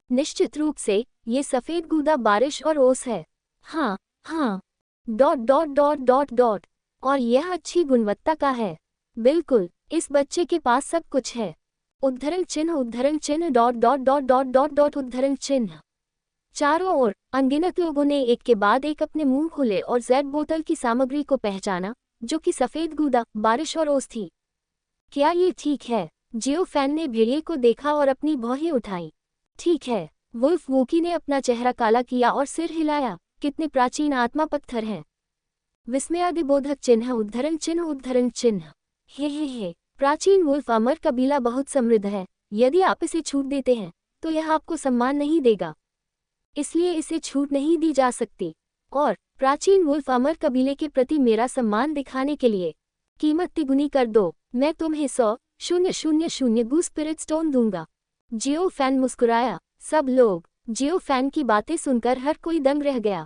निश्चित रूप से ये सफेद गूदा बारिश और ओस है। हाँ हाँ, dot dot dot dot dot और यह अच्छी गुणवत्ता का है। बिल्कुल, इस बच्चे के पास सब कुछ है। उद्धरण चिन्ह dot dot dot dot dot dot उद्धरण चिन्ह। चारों ओर अनगिनत लोगों ने एक के बाद एक अपने मुंह खोले और जैद बोतल की सामग्री को पहचाना, जो कि सफेद गूदा, बारिश और ओस थी। क्या ये ठीक है? जियोफैन ने भेड़िए को देखा और अपनी भौहें उठाई। ठीक है। वुल्फ वूकी ने अपना चेहरा काला किया और सिर हिलाया। कितने प्राचीन आत्मा पत्थर हैं। विस्मयादिबोधक चिन्ह उद्धरण चिन्ह। हे प्राचीन वुल्फ अमर कबीला बहुत समृद्ध है। यदि आप इसे छूट देते हैं तो यह आपको सम्मान नहीं देगा, इसलिए इसे छूट नहीं दी जा सकती। और प्राचीन वुल्फ अमर कबीले के प्रति मेरा सम्मान दिखाने के लिए कीमत तिगुनी कर दो। मैं तुम्हें 100,000 गू स्पिरिट स्टोन दूंगा। जियोफैन मुस्कुराया। सब लोग जियोफैन की बातें सुनकर हर कोई दंग रह गया।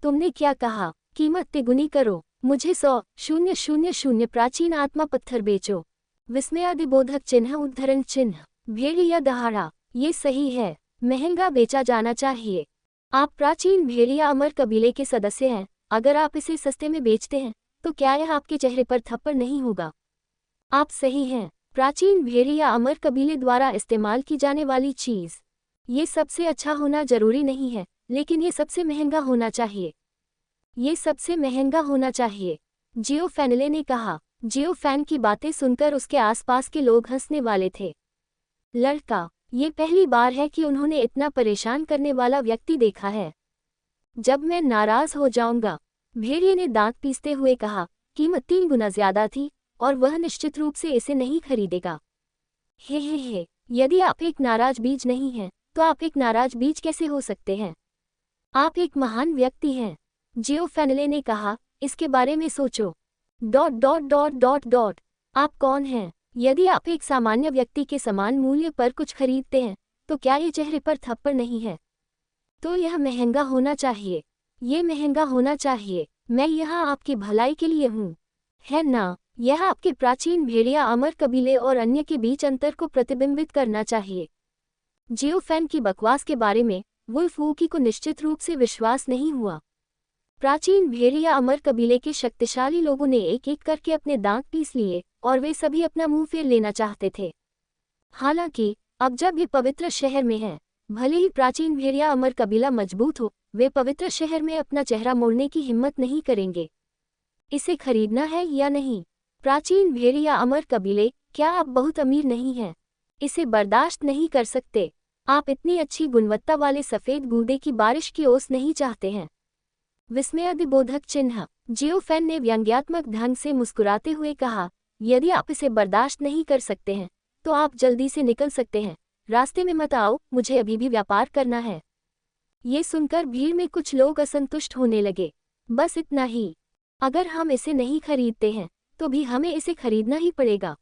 तुमने क्या कहा? कीमत तिगुनी करो। मुझे 100,000 प्राचीन आत्मा पत्थर बेचो। विस्मयादिबोधक चिन्ह उद्धरण चिन्ह। भेड़िया दहाड़ा। ये सही है, महंगा बेचा जाना चाहिए। आप प्राचीन भेड़िया अमर कबीले के सदस्य हैं। अगर आप इसे सस्ते में बेचते हैं तो क्या यह आपके चेहरे पर थप्पड़ नहीं होगा? आप सही हैं। प्राचीन भेड़िया अमर कबीले द्वारा इस्तेमाल की जाने वाली चीज़। ये सबसे अच्छा होना जरूरी नहीं है, लेकिन ये सबसे महंगा होना चाहिए। ये सबसे महंगा होना चाहिए, जियोफैनले ने कहा। जियोफैन की बातें सुनकर उसके आसपास के लोग हंसने वाले थे। लड़का, ये पहली बार है कि उन्होंने इतना परेशान करने वाला व्यक्ति देखा है। जब मैं नाराज हो जाऊंगा, भेड़िए ने दांत पीसते हुए कहा। कीमत 3 गुना ज्यादा थी और वह निश्चित रूप से इसे नहीं खरीदेगा। हे, यदि आप एक नाराज बीज नहीं हैं, तो आप एक नाराज बीज कैसे हो सकते हैं? आप एक महान व्यक्ति हैं, जियोफैनले ने कहा। इसके बारे में सोचो। Dot dot dot dot dot आप कौन हैं? यदि आप एक सामान्य व्यक्ति के समान मूल्य पर कुछ खरीदते हैं तो क्या ये चेहरे पर थप्पड़ नहीं है? तो यह महंगा होना चाहिए। ये महंगा होना चाहिए। मैं यहाँ आपकी भलाई के लिए हूँ, है ना? यह आपके प्राचीन भेड़िया अमर कबीले और अन्य के बीच अंतर को प्रतिबिंबित करना चाहिए। जियोफैन की बकवास के बारे में वुल्फ वूकी को निश्चित रूप से विश्वास नहीं हुआ। प्राचीन भेड़िया अमर कबीले के शक्तिशाली लोगों ने एक एक करके अपने दांत पीस लिए और वे सभी अपना मुंह फेर लेना चाहते थे। हालांकि अब जब ये पवित्र शहर में है, भले ही प्राचीन भेड़िया अमर कबीला मजबूत हो, वे पवित्र शहर में अपना चेहरा मोड़ने की हिम्मत नहीं करेंगे। इसे खरीदना है या नहीं? प्राचीन भेड़िया अमर कबीले, क्या आप बहुत अमीर नहीं हैं? इसे बर्दाश्त नहीं कर सकते। आप इतनी अच्छी गुणवत्ता वाले सफेद गूदे की बारिश की ओस नहीं चाहते हैं। विस्मयादिबोधक चिन्ह। जियोफैन ने व्यंग्यात्मक ढंग से मुस्कुराते हुए कहा। यदि आप इसे बर्दाश्त नहीं कर सकते हैं तो आप जल्दी से निकल सकते हैं। रास्ते में मत आओ, मुझे अभी भी व्यापार करना है। ये सुनकर भीड़ में कुछ लोग असंतुष्ट होने लगे। बस इतना ही। अगर हम इसे नहीं खरीदते हैं तो भी हमें इसे खरीदना ही पड़ेगा।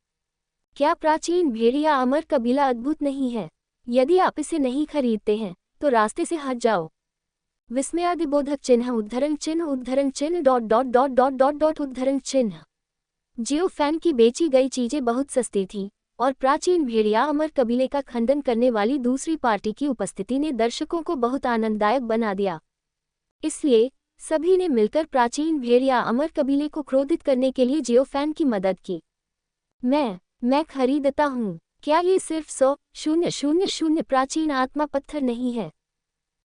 क्या प्राचीन भेड़िया अमर कबीला अद्भुत नहीं है? यदि आप इसे नहीं खरीदते हैं तो रास्ते से हट जाओ। विस्मयादिबोधक चिन्ह उद्धरण चिन्ह dot dot dot dot dot dot उद्धरण चिन्ह। जियोफैन की बेची गई चीजें बहुत सस्ती थीं और प्राचीन भेड़िया अमर कबीले का खंडन करने वाली दूसरी पार्टी की उपस्थिति ने दर्शकों को बहुत आनंददायक बना दिया। इसलिए सभी ने मिलकर प्राचीन भेड़िया अमर कबीले को क्रोधित करने के लिए जियोफैन की मदद की। मैं खरीदता हूँ। क्या ये सिर्फ 100,000 प्राचीन आत्मा पत्थर नहीं है?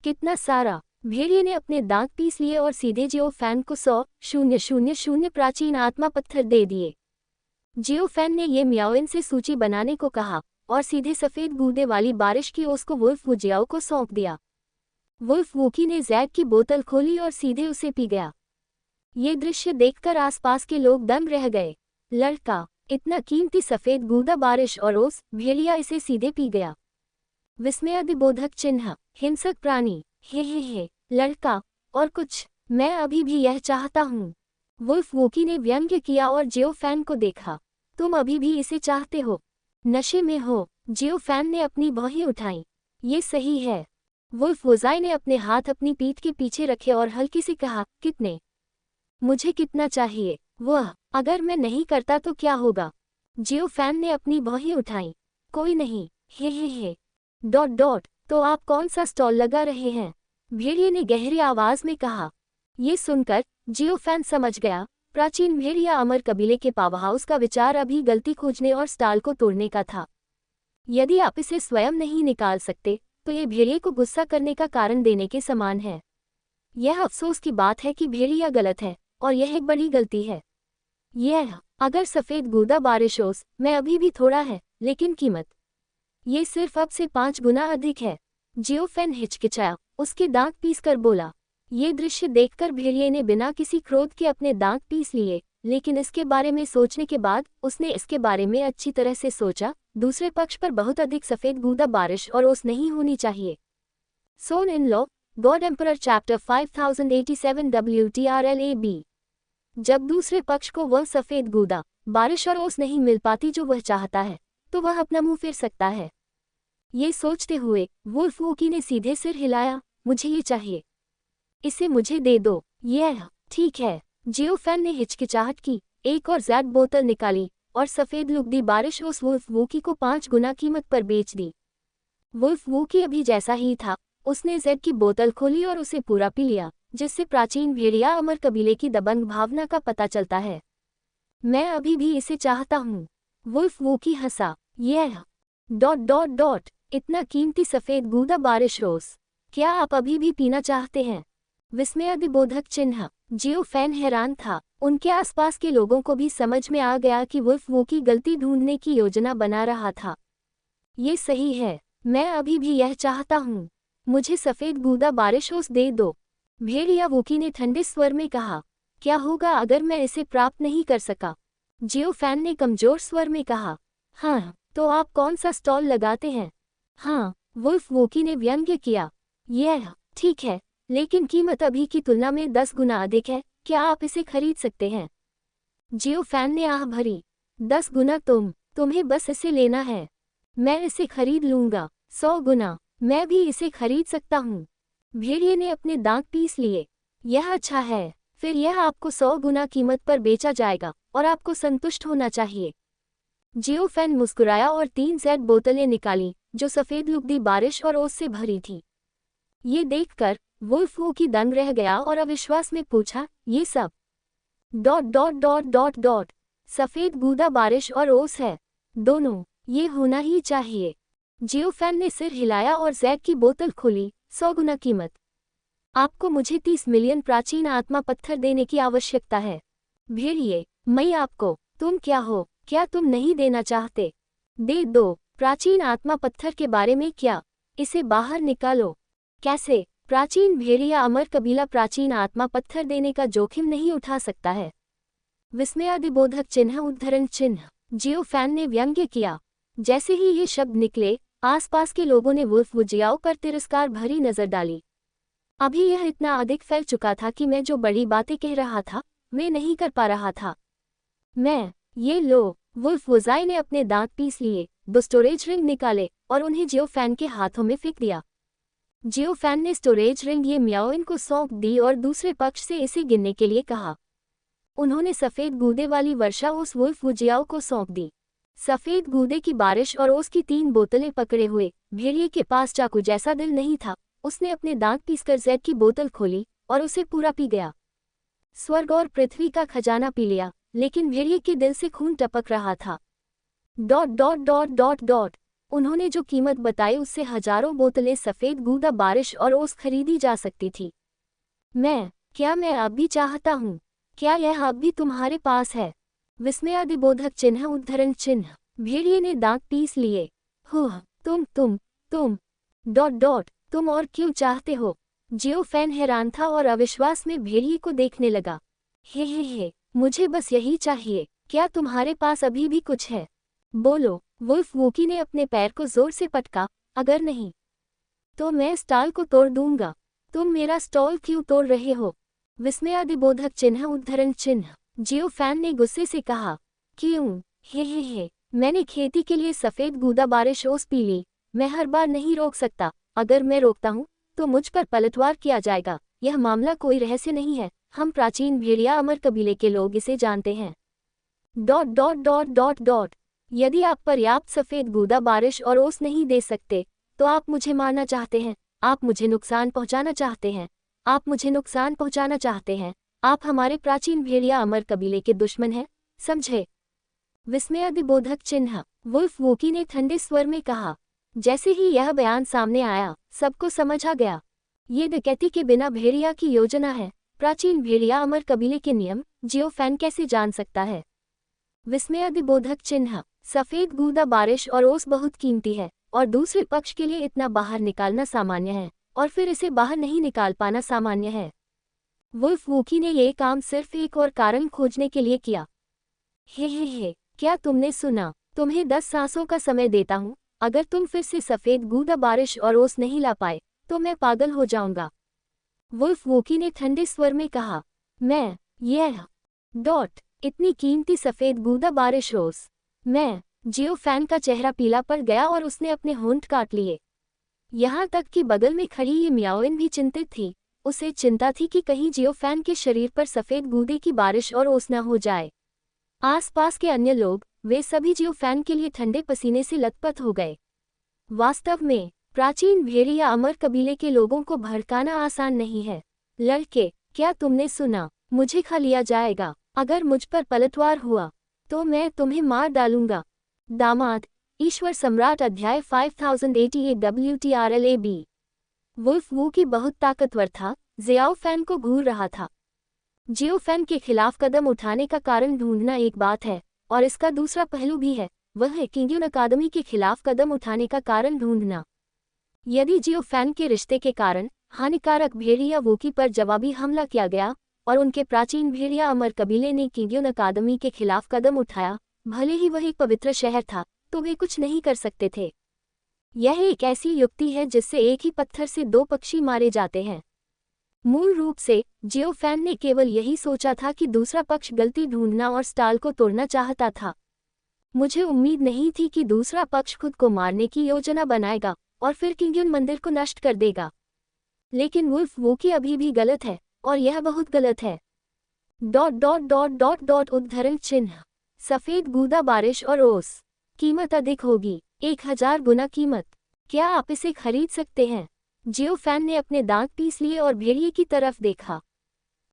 कितना सारा! भेड़िए ने अपने दांत पीस लिए और सीधे जियोफैन को 100,000 प्राचीन आत्मा पत्थर दे दिए। जियोफैन ने ये मियाओइन से सूची बनाने को कहा और सीधे सफेद गूदे वाली बारिश की ओस को वुल्फ वुजियाओ को सौंप दिया। वुल्फ वूकी ने जैद की बोतल खोली और सीधे उसे पी गया। ये दृश्य देखकर आसपास के लोग दंग रह गए। लड़का, इतना कीमती सफेद गूदा बारिश और ओस, भेड़िया इसे सीधे पी गया। विस्मयादिबोधक चिन्ह, हिंसक प्राणी, हे, लड़का, और कुछ, मैं अभी भी यह चाहता हूँ। वुल्फ वोकी ने व्यंग्य किया और जियोफैन को देखा। तुम अभी भी इसे चाहते हो? नशे में हो? जियोफैन ने अपनी भौहें उठाई। ये सही है। वुल्फ वोजाई ने अपने हाथ अपनी पीठ के पीछे रखे और हल्की से कहा, कितने? मुझे कितना चाहिए? वह, अगर मैं नहीं करता तो क्या होगा? जियोफैन ने अपनी भौहें उठाई। कोई नहीं, हे। तो आप कौन सा स्टॉल लगा रहे हैं? भेड़िए ने गहरी आवाज में कहा। ये सुनकर जियोफैन समझ गया, प्राचीन भेड़िया अमर कबीले के पावर हाउस का विचार अभी गलती खोजने और स्टॉल को तोड़ने का था। यदि आप इसे स्वयं नहीं निकाल सकते तो ये भेड़िए को गुस्सा करने का कारण देने के समान है। यह अफसोस की बात है कि भेड़िया गलत है और यह एक बड़ी गलती है। यह, अगर सफ़ेद गूदा बारिशोस में अभी भी थोड़ा है, लेकिन कीमत ये सिर्फ अब से 5 गुना अधिक है। जियोफैन हिचकिचाया, उसके दांत पीस कर बोला। ये दृश्य देखकर भेड़िए ने बिना किसी क्रोध के अपने दांत पीस लिए, लेकिन इसके बारे में सोचने के बाद उसने इसके बारे में अच्छी तरह से सोचा। दूसरे पक्ष पर बहुत अधिक सफ़ेद गूदा बारिश और ओस नहीं होनी चाहिए। Son in law, god emperor chapter 5087 WTRLAB। जब दूसरे पक्ष को वह सफ़ेद गूदा बारिश और ओस नहीं मिल पाती जो वह चाहता है, तो वह अपना मुंह फेर सकता है। ये सोचते हुए वुल्फ वोकी ने सीधे सिर हिलाया, मुझे ये चाहिए। इसे मुझे दे दो। यह ठीक है। जियोफैन ने हिचकिचाहट की, एक और ज़्यादा बोतल निकाली और सफ़ेद लुगदी बारिश उस वुल्फ वोकी को 5 गुना कीमत पर बेच दी। वुल्फ वोकी अभी जैसा ही था, उसने ज़ेड की बोतल खोली और उसे पूरा पी लिया, जिससे प्राचीन भेड़िया अमर कबीले की दबंग भावना का पता चलता है। मैं अभी भी इसे चाहता हूँ। वुल्फ वोकी हंसा। यह इतना कीमती सफ़ेद गूदा बारिश रोस, क्या आप अभी भी पीना चाहते हैं? विस्मयादिबोधक चिन्ह। जियोफैन हैरान था। उनके आसपास के लोगों को भी समझ में आ गया कि वुल्फ वोकी गलती ढूंढने की योजना बना रहा था। ये सही है, मैं अभी भी यह चाहता हूँ। मुझे सफ़ेद गूदा बारिश रोस दे दो। भेड़िया वोकी ने ठंडे स्वर में कहा। क्या होगा अगर मैं इसे प्राप्त नहीं कर सका? जियोफैन ने कमजोर स्वर में कहा। हाँ, तो आप कौन सा स्टॉल लगाते हैं? हाँ, वुल्फ वोकी ने व्यंग्य किया। यह ठीक है, लेकिन कीमत अभी की तुलना में 10 गुना अधिक है। क्या आप इसे खरीद सकते हैं? जियोफैन ने आह भरी। 10 गुना? तुम्हें बस इसे लेना है। मैं इसे खरीद लूंगा। 100 गुना, मैं भी इसे खरीद सकता हूँ। भेड़िए ने अपने दांत पीस लिए। यह अच्छा है, फिर यह आपको 100 गुना कीमत पर बेचा जाएगा और आपको संतुष्ट होना चाहिए। जियोफैन मुस्कुराया और 3 ज़ेड बोतलें निकाली, जो सफ़ेद लुगदी बारिश और ओस से भरी थी। ये देखकर वुल्फ वोकी दंग रह गया और अविश्वास में पूछा, ये सब सफ़ेद गूदा बारिश और ओस है? दोनों? ये होना ही चाहिए। जियोफैन ने सिर हिलाया और ज़ेड की बोतल खोली। 100 गुना कीमत। आपको मुझे 30 मिलियन प्राचीन आत्मा पत्थर देने की आवश्यकता है। भेड़िए, मैं आपको, तुम क्या हो? क्या तुम नहीं देना चाहते? दे दो। प्राचीन आत्मा पत्थर के बारे में क्या? इसे बाहर निकालो। कैसे? प्राचीन भेड़िया अमर कबीला प्राचीन आत्मा पत्थर देने का जोखिम नहीं उठा सकता है। विस्मयादिबोधक चिन्ह उद्धरण चिन्ह। जियोफैन ने व्यंग्य किया। जैसे ही ये शब्द निकले, आसपास के लोगों ने वुल्फ वुजियाओ पर तिरस्कार भरी नजर डाली। अभी यह इतना अधिक फैल चुका था कि मैं जो बड़ी बातें कह रहा था, मैं नहीं कर पा रहा था। ये लो। वुल्फ वुजाई ने अपने दांत पीस लिए, 2 स्टोरेज रिंग निकाले और उन्हें जियोफैन के हाथों में फेंक दिया। जियोफैन ने स्टोरेज रिंग ये म्याओइन को सौंप दी और दूसरे पक्ष से इसे गिनने के लिए कहा। उन्होंने सफ़ेद गूदे वाली वर्षा उस वुल्फ वुजियाओ को सौंप दी। सफ़ेद गूदे की बारिश और ओस की 3 बोतलें पकड़े हुए भेड़िए के पास चाकू जैसा दिल नहीं था। उसने अपने दांत पीसकर ज़ेड की बोतल खोली और उसे पूरा पी गया। स्वर्ग और पृथ्वी का खजाना पी लिया, लेकिन भेड़िए के दिल से खून टपक रहा था। उन्होंने जो कीमत बताई उससे हजारों बोतलें सफ़ेद गूदा बारिश और ओस खरीदी जा सकती थी। क्या मैं अब भी चाहता हूँ? क्या यह अब भी तुम्हारे पास है? विस्मयादिबोधक चिन्ह उद्धरण चिन्ह। भेड़िए ने दांत पीस लिए। तुम और क्यों चाहते हो? जियोफैन हैरान था और अविश्वास में भेड़िए को देखने लगा। हे, मुझे बस यही चाहिए। क्या तुम्हारे पास अभी भी कुछ है? बोलो। वुल्फ वोकी ने अपने पैर को जोर से पटका, अगर नहीं तो मैं स्टॉल को तोड़ दूंगा। तुम मेरा स्टॉल क्यों तोड़ रहे हो? विस्मयादिबोधक चिन्ह उद्धरण चिन्ह। जियो फैन ने गुस्से से कहा। क्यों? हे, मैंने खेती के लिए सफ़ेद गूदा बारिश ओस पी ली। मैं हर बार नहीं रोक सकता। अगर मैं रोकता हूँ तो मुझ पर पलटवार किया जाएगा। यह मामला कोई रहस्य नहीं है। हम प्राचीन भेड़िया अमर कबीले के लोग इसे जानते हैं। ... यदि आप पर्याप्त सफ़ेद गूदा बारिश और ओस नहीं दे सकते तो आप मुझे मारना चाहते हैं। आप मुझे नुकसान पहुंचाना चाहते हैं। आप मुझे नुकसान पहुंचाना चाहते हैं। आप हमारे प्राचीन भेड़िया अमर कबीले के दुश्मन हैं, समझे? विस्मयादिबोधक चिन्ह। वुल्फ वूकी ने ठंडे स्वर में कहा। जैसे ही यह बयान सामने आया सबको समझ आ गया। ये डकैती के बिना भेड़िया की योजना है। प्राचीन भेड़िया अमर कबीले के नियम जियो फैन कैसे जान सकता है? विस्मयादिबोधक चिन्ह। सफ़ेद गूदा बारिश और ओस बहुत कीमती है और दूसरे पक्ष के लिए इतना बाहर निकालना सामान्य है और फिर इसे बाहर नहीं निकाल पाना सामान्य है। वुल्फ वूकी ने यह काम सिर्फ एक और कारण खोजने के लिए किया। हे, क्या तुमने सुना? तुम्हें 10 सांसों का समय देता हूँ। अगर तुम फिर से सफ़ेद गूदा बारिश और ओस नहीं ला पाए तो मैं पागल हो जाऊंगा। वुल्फ वूकी ने ठंडे स्वर में कहा। मैं यह ... इतनी कीमती सफ़ेद गूदा बारिश ओस। मैं... जियो फैन का चेहरा पीला पड़ गया और उसने अपने होंठ काट लिए। यहाँ तक कि बगल में खड़ी ये मियाओइन भी चिंतित थी। उसे चिंता थी कि कहीं जियो फैन के शरीर पर सफ़ेद गूदे की बारिश और ओस न हो जाए। आसपास के अन्य लोग, वे सभी जियो फैन के लिए ठंडे पसीने से लथपथ हो गए। वास्तव में प्राचीन भेड़िया अमर कबीले के लोगों को भड़काना आसान नहीं है। लड़के, क्या तुमने सुना? मुझे खा लिया जाएगा। अगर मुझ पर पलटवार हुआ तो मैं तुम्हें मार डालूंगा। दामाद, ईश्वर सम्राट अध्याय 5088 WTRLAB। वुल्फ वूकी बहुत ताकतवर था, जियाओ फैन को घूर रहा था। जियो फैन के खिलाफ कदम उठाने का कारण ढूंढना एक बात है और इसका दूसरा पहलू भी है, वह है किंग्यून अकादमी के खिलाफ कदम उठाने का कारण ढूंढना। यदि जियो फैन के रिश्ते के कारण हानिकारक भेड़िया वूकी पर जवाबी हमला किया गया और उनके प्राचीन भेड़िया अमर कबीले ने किंग्यून अकादमी के खिलाफ कदम उठाया, भले ही वह एक पवित्र शहर था, तो वे कुछ नहीं कर सकते थे। यह एक ऐसी युक्ति है जिससे एक ही पत्थर से 2 पक्षी मारे जाते हैं। मूल रूप से जियो फैन ने केवल यही सोचा था कि दूसरा पक्ष गलती ढूंढना और स्टाल को तोड़ना चाहता था। मुझे उम्मीद नहीं थी कि दूसरा पक्ष खुद को मारने की योजना बनाएगा और फिर किंग्यून मंदिर को नष्ट कर देगा। लेकिन वुल्फ वूकी अभी भी गलत है और यह बहुत गलत है। ... उद्धरण चिन्ह। सफ़ेद गूदा बारिश और ओस। कीमत अधिक होगी, 1000 गुना कीमत। क्या आप इसे खरीद सकते हैं? जियो फैन ने अपने दांत पीस लिए और भेड़िए की तरफ देखा,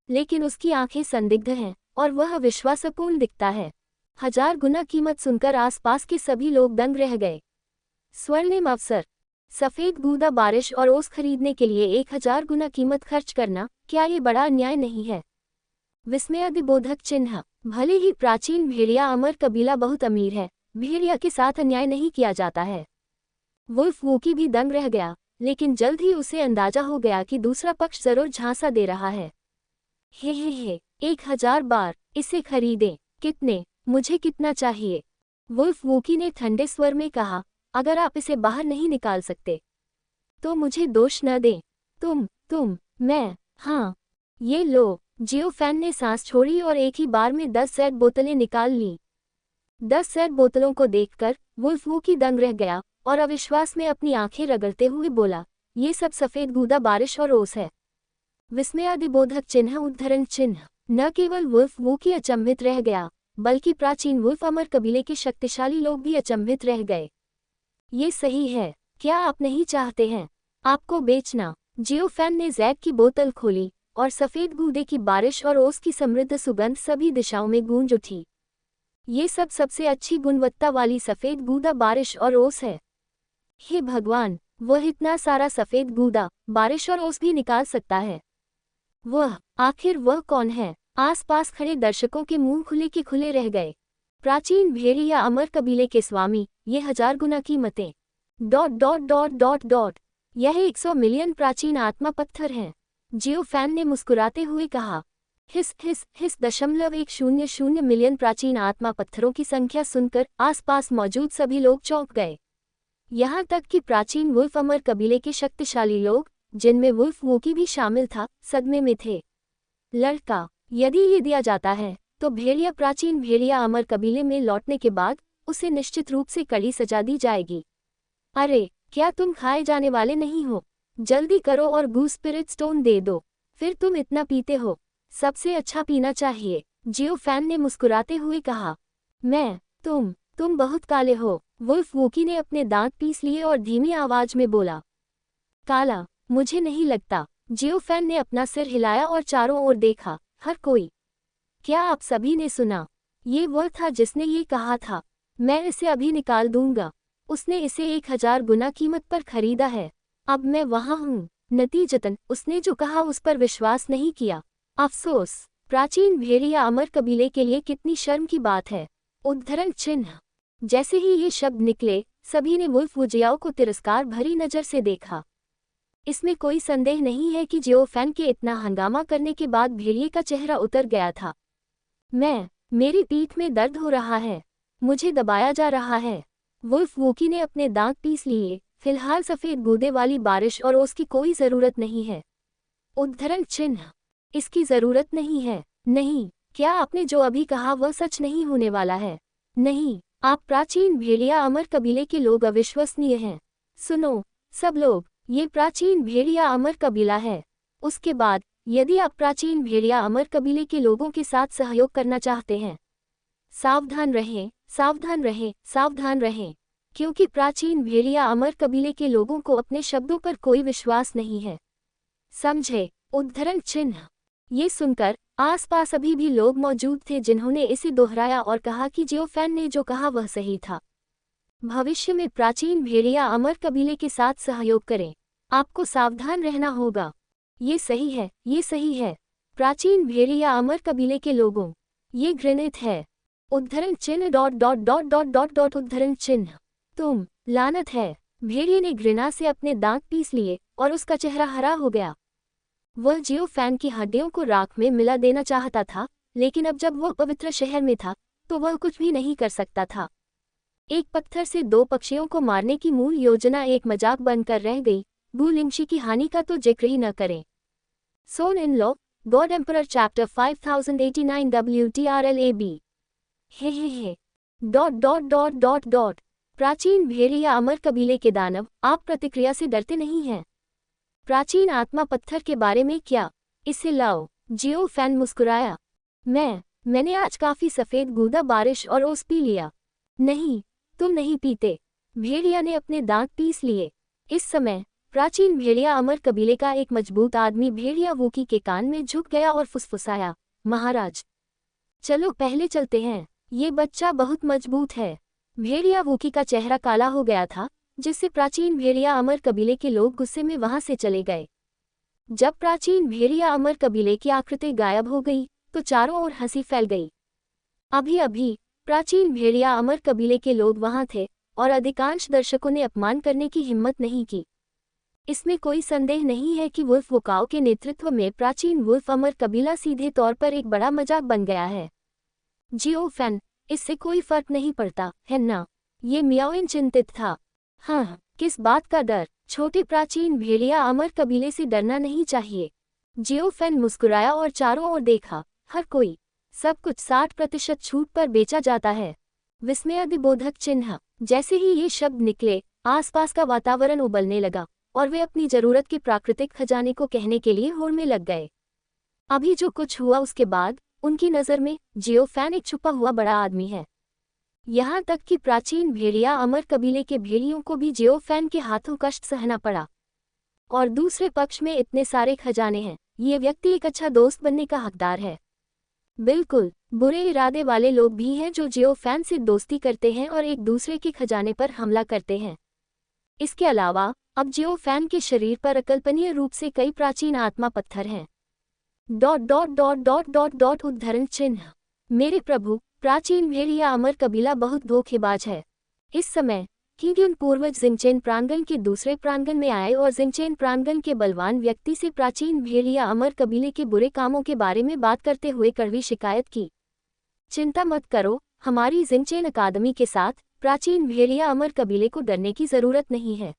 लेकिन उसकी आंखें संदिग्ध हैं और वह विश्वासपूर्ण दिखता है। 1000 गुना कीमत सुनकर आसपास के सभी लोग दंग रह गए। स्वर्णिम अवसर। सफ़ेद गूदा बारिश और ओस खरीदने के लिए 1000 गुना कीमत खर्च करना, क्या ये बड़ा अन्याय नहीं है? विस्मयादिबोधक चिन्ह। भले ही प्राचीन भेड़िया अमर कबीला बहुत अमीर है, भेड़िया के साथ अन्याय नहीं किया जाता है। वुल्फ वूकी भी दंग रह गया, लेकिन जल्द ही उसे अंदाजा हो गया कि दूसरा पक्ष जरूर झांसा दे रहा है। हे, 1000 बार। इसे खरीदें। कितने? मुझे कितना चाहिए? वुल्फ वूकी ने ठंडे स्वर में कहा। अगर आप इसे बाहर नहीं निकाल सकते तो मुझे दोष न दें। मैं... हाँ, ये लो। जियो फैन ने सांस छोड़ी और एक ही बार में 10 सेट बोतलें निकाल लीं। 10 सेट बोतलों को देखकर वुल्फ वूकी दंग रह गया और अविश्वास में अपनी आंखें रगड़ते हुए बोला, ये सब सफ़ेद गूदा बारिश और ओस है। विस्मयादिबोधक चिन्ह उद्धरण चिन्ह। न केवल वुल्फ वूकी अचंभित रह गया, बल्कि प्राचीन वुल्फ अमर कबीले के शक्तिशाली लोग भी अचंभित रह गए। ये सही है। क्या आप नहीं चाहते हैं आपको बेचना? जियो फैन ने जैक की बोतल खोली और सफ़ेद गूदे की बारिश और ओस की समृद्ध सुगंध सभी दिशाओं में गूंज उठी। ये सब सबसे अच्छी गुणवत्ता वाली सफ़ेद गूदा बारिश और ओस है। हे भगवान, वह इतना सारा सफ़ेद गूदा बारिश और ओस भी निकाल सकता है। आखिर वह कौन है? आसपास खड़े दर्शकों के मुंह खुले के खुले रह गए। प्राचीन भेड़िया अमर कबीले के स्वामी, ये 1000 गुना कीमतें... यह 100 मिलियन प्राचीन आत्मा पत्थर हैं। जियो फैन ने मुस्कुराते हुए कहा। हिस 1.10 मिलियन प्राचीन आत्मा पत्थरों की संख्या सुनकर आसपास मौजूद सभी लोग चौंक गए। यहाँ तक कि प्राचीन वुल्फ अमर कबीले के शक्तिशाली लोग, जिनमें वुल्फ वूकी भी शामिल था, सदमे में थे। लड़का, यदि ये दिया जाता है तो भेड़िया प्राचीन भेड़िया अमर कबीले में लौटने के बाद उसे निश्चित रूप से कड़ी सजा दी जाएगी। अरे, क्या तुम खाए जाने वाले नहीं हो? जल्दी करो और गूस स्पिरिट स्टोन दे दो। फिर तुम इतना पीते हो, सबसे अच्छा पीना चाहिए, जियोफैन ने मुस्कुराते हुए कहा। मैं, तुम बहुत काले हो, वुल्फ वूकी ने अपने दांत पीस लिए और धीमी आवाज में बोला। काला? मुझे नहीं लगता। जियोफैन ने अपना सिर हिलाया और चारों ओर देखा। हर कोई? क्या आप सभी ने सुना? ये वह था जिसने ये कहा था, मैं इसे अभी निकाल दूंगा। उसने इसे 1000 गुना कीमत पर खरीदा है। अब मैं वहां हूँ। नतीजतन उसने जो कहा उस पर विश्वास नहीं किया। अफसोस, प्राचीन भेड़िया अमर कबीले के लिए कितनी शर्म की बात है। उद्धरण चिन्ह। जैसे ही ये शब्द निकले, सभी ने वुल्फ वुजियाओ को तिरस्कार भरी नजर से देखा। इसमें कोई संदेह नहीं है कि जियोफैन के इतना हंगामा करने के बाद भेड़िए का चेहरा उतर गया था। मेरी पीठ में दर्द हो रहा है, मुझे दबाया जा रहा है। वुल्फ वूकी ने अपने दांत पीस लिए। फिलहाल सफेद गूदे वाली बारिश और उसकी कोई जरूरत नहीं है। उद्धरण चिन्ह। इसकी जरूरत नहीं है। नहीं, क्या आपने जो अभी कहा वह सच नहीं होने वाला है? नहीं, आप प्राचीन भेड़िया अमर कबीले के लोग अविश्वसनीय हैं। सुनो, सब लोग, ये प्राचीन भेड़िया अमर कबीला है। उसके बाद, यदि आप प्राचीन भेड़िया अमर कबीले के लोगों के साथ सहयोग करना चाहते हैं, सावधान रहें, सावधान रहें, सावधान रहें, क्योंकि प्राचीन भेड़िया अमर कबीले के लोगों को अपने शब्दों पर कोई विश्वास नहीं है। समझे? उद्धरण चिन्ह। ये सुनकर आसपास अभी भी लोग मौजूद थे जिन्होंने इसे दोहराया और कहा कि जियोफैन ने जो कहा वह सही था। भविष्य में प्राचीन भेड़िया अमर कबीले के साथ सहयोग करें। आपको सावधान रहना होगा। ये सही है, ये सही है। प्राचीन भेड़िया अमर कबीले के लोगों, ये घृणित है। उद्धरण चिन्ह dot dot dot dot dot dot उद्धरण चिन्ह। तुम, लानत है। भेड़िए ने घृणा से अपने दांत पीस लिए और उसका चेहरा हरा हो गया। वह जियोफैन की हड्डियों को राख में मिला देना चाहता था, लेकिन अब जब वह पवित्र शहर में था तो वह कुछ भी नहीं कर सकता था। एक पत्थर से 2 पक्षियों को मारने की मूल योजना एक मजाक बनकर रह गई। बू लिंगशी की हानि का तो जिक्र ही न करें। Son in law, god emperor chapter 5089 WTRLAB। हे dot dot dot dot dot. प्राचीन भेड़िया अमर कबीले के दानव, आप प्रतिक्रिया से डरते नहीं हैं? प्राचीन आत्मा पत्थर के बारे में क्या? इसे लाओ। जियोफैन मुस्कुराया। मैंने आज काफी सफेद गूदा बारिश और ओस पी लिया। नहीं, तुम नहीं पीते। भेड़िया ने अपने दांत पीस लिए। इस समय प्राचीन भेड़िया अमर कबीले का एक मजबूत आदमी भेड़िया वूकी के कान में झुक गया और फुसफुसाया, महाराज, चलो पहले चलते हैं, ये बच्चा बहुत मजबूत है। भेड़िया वूकी का चेहरा काला हो गया था, जिससे प्राचीन भेड़िया अमर कबीले के लोग गुस्से में वहां से चले गए। जब प्राचीन भेड़िया अमर कबीले की आकृति गायब हो गई तो चारों ओर हंसी फैल गई। अभी प्राचीन भेड़िया अमर कबीले के लोग वहां थे और अधिकांश दर्शकों ने अपमान करने की हिम्मत नहीं की। इसमें कोई संदेह नहीं है कि वुल्फ वुकाओ के नेतृत्व में प्राचीन वुल्फ अमर कबीला सीधे तौर पर एक बड़ा मजाक बन गया है। जियोफैन, इससे कोई फर्क नहीं पड़ता, है ना? ये मियाओइन चिंतित था। हाँ, किस बात का डर? छोटे प्राचीन भेड़िया अमर कबीले से डरना नहीं चाहिए। जियोफैन मुस्कुराया और चारों ओर देखा। हर कोई, सब कुछ 60% छूट पर बेचा जाता है। विस्मयादिबोधक चिन्ह। जैसे ही ये शब्द निकले, आसपास का वातावरण उबलने लगा और वे अपनी जरूरत के प्राकृतिक खजाने को कहने के लिए होड़ में लग गए। अभी जो कुछ हुआ उसके बाद उनकी नज़र में जियोफैन एक छुपा हुआ बड़ा आदमी है। यहाँ तक कि प्राचीन भेड़िया अमर कबीले के भेड़ियों को भी जियोफैन के हाथों कष्ट सहना पड़ा। और दूसरे पक्ष में इतने सारे खजाने हैं, ये व्यक्ति एक अच्छा दोस्त बनने का हकदार है। बिल्कुल, बुरे इरादे वाले लोग भी हैं जो जियोफैन से दोस्ती करते हैं और एक दूसरे के खजाने पर हमला करते हैं। इसके अलावा अब जियोफैन के शरीर पर अकल्पनीय रूप से कई प्राचीन आत्मा पत्थर हैं। Dot dot dot dot dot dot उद्धरण चिन्ह। मेरे प्रभु, प्राचीन भेड़िया अमर कबीला बहुत धोखेबाज है। इस समय क्योंकि उन पूर्वज जिंगचेन प्रांगण के दूसरे प्रांगण में आए और जिंगचेन प्रांगण के बलवान व्यक्ति से प्राचीन भेड़िया अमर कबीले के बुरे कामों के बारे में बात करते हुए कड़वी शिकायत की। चिंता मत करो, हमारी जिंगचेन अकादमी के साथ प्राचीन भेड़िया अमर कबीले को डरने की जरूरत नहीं है।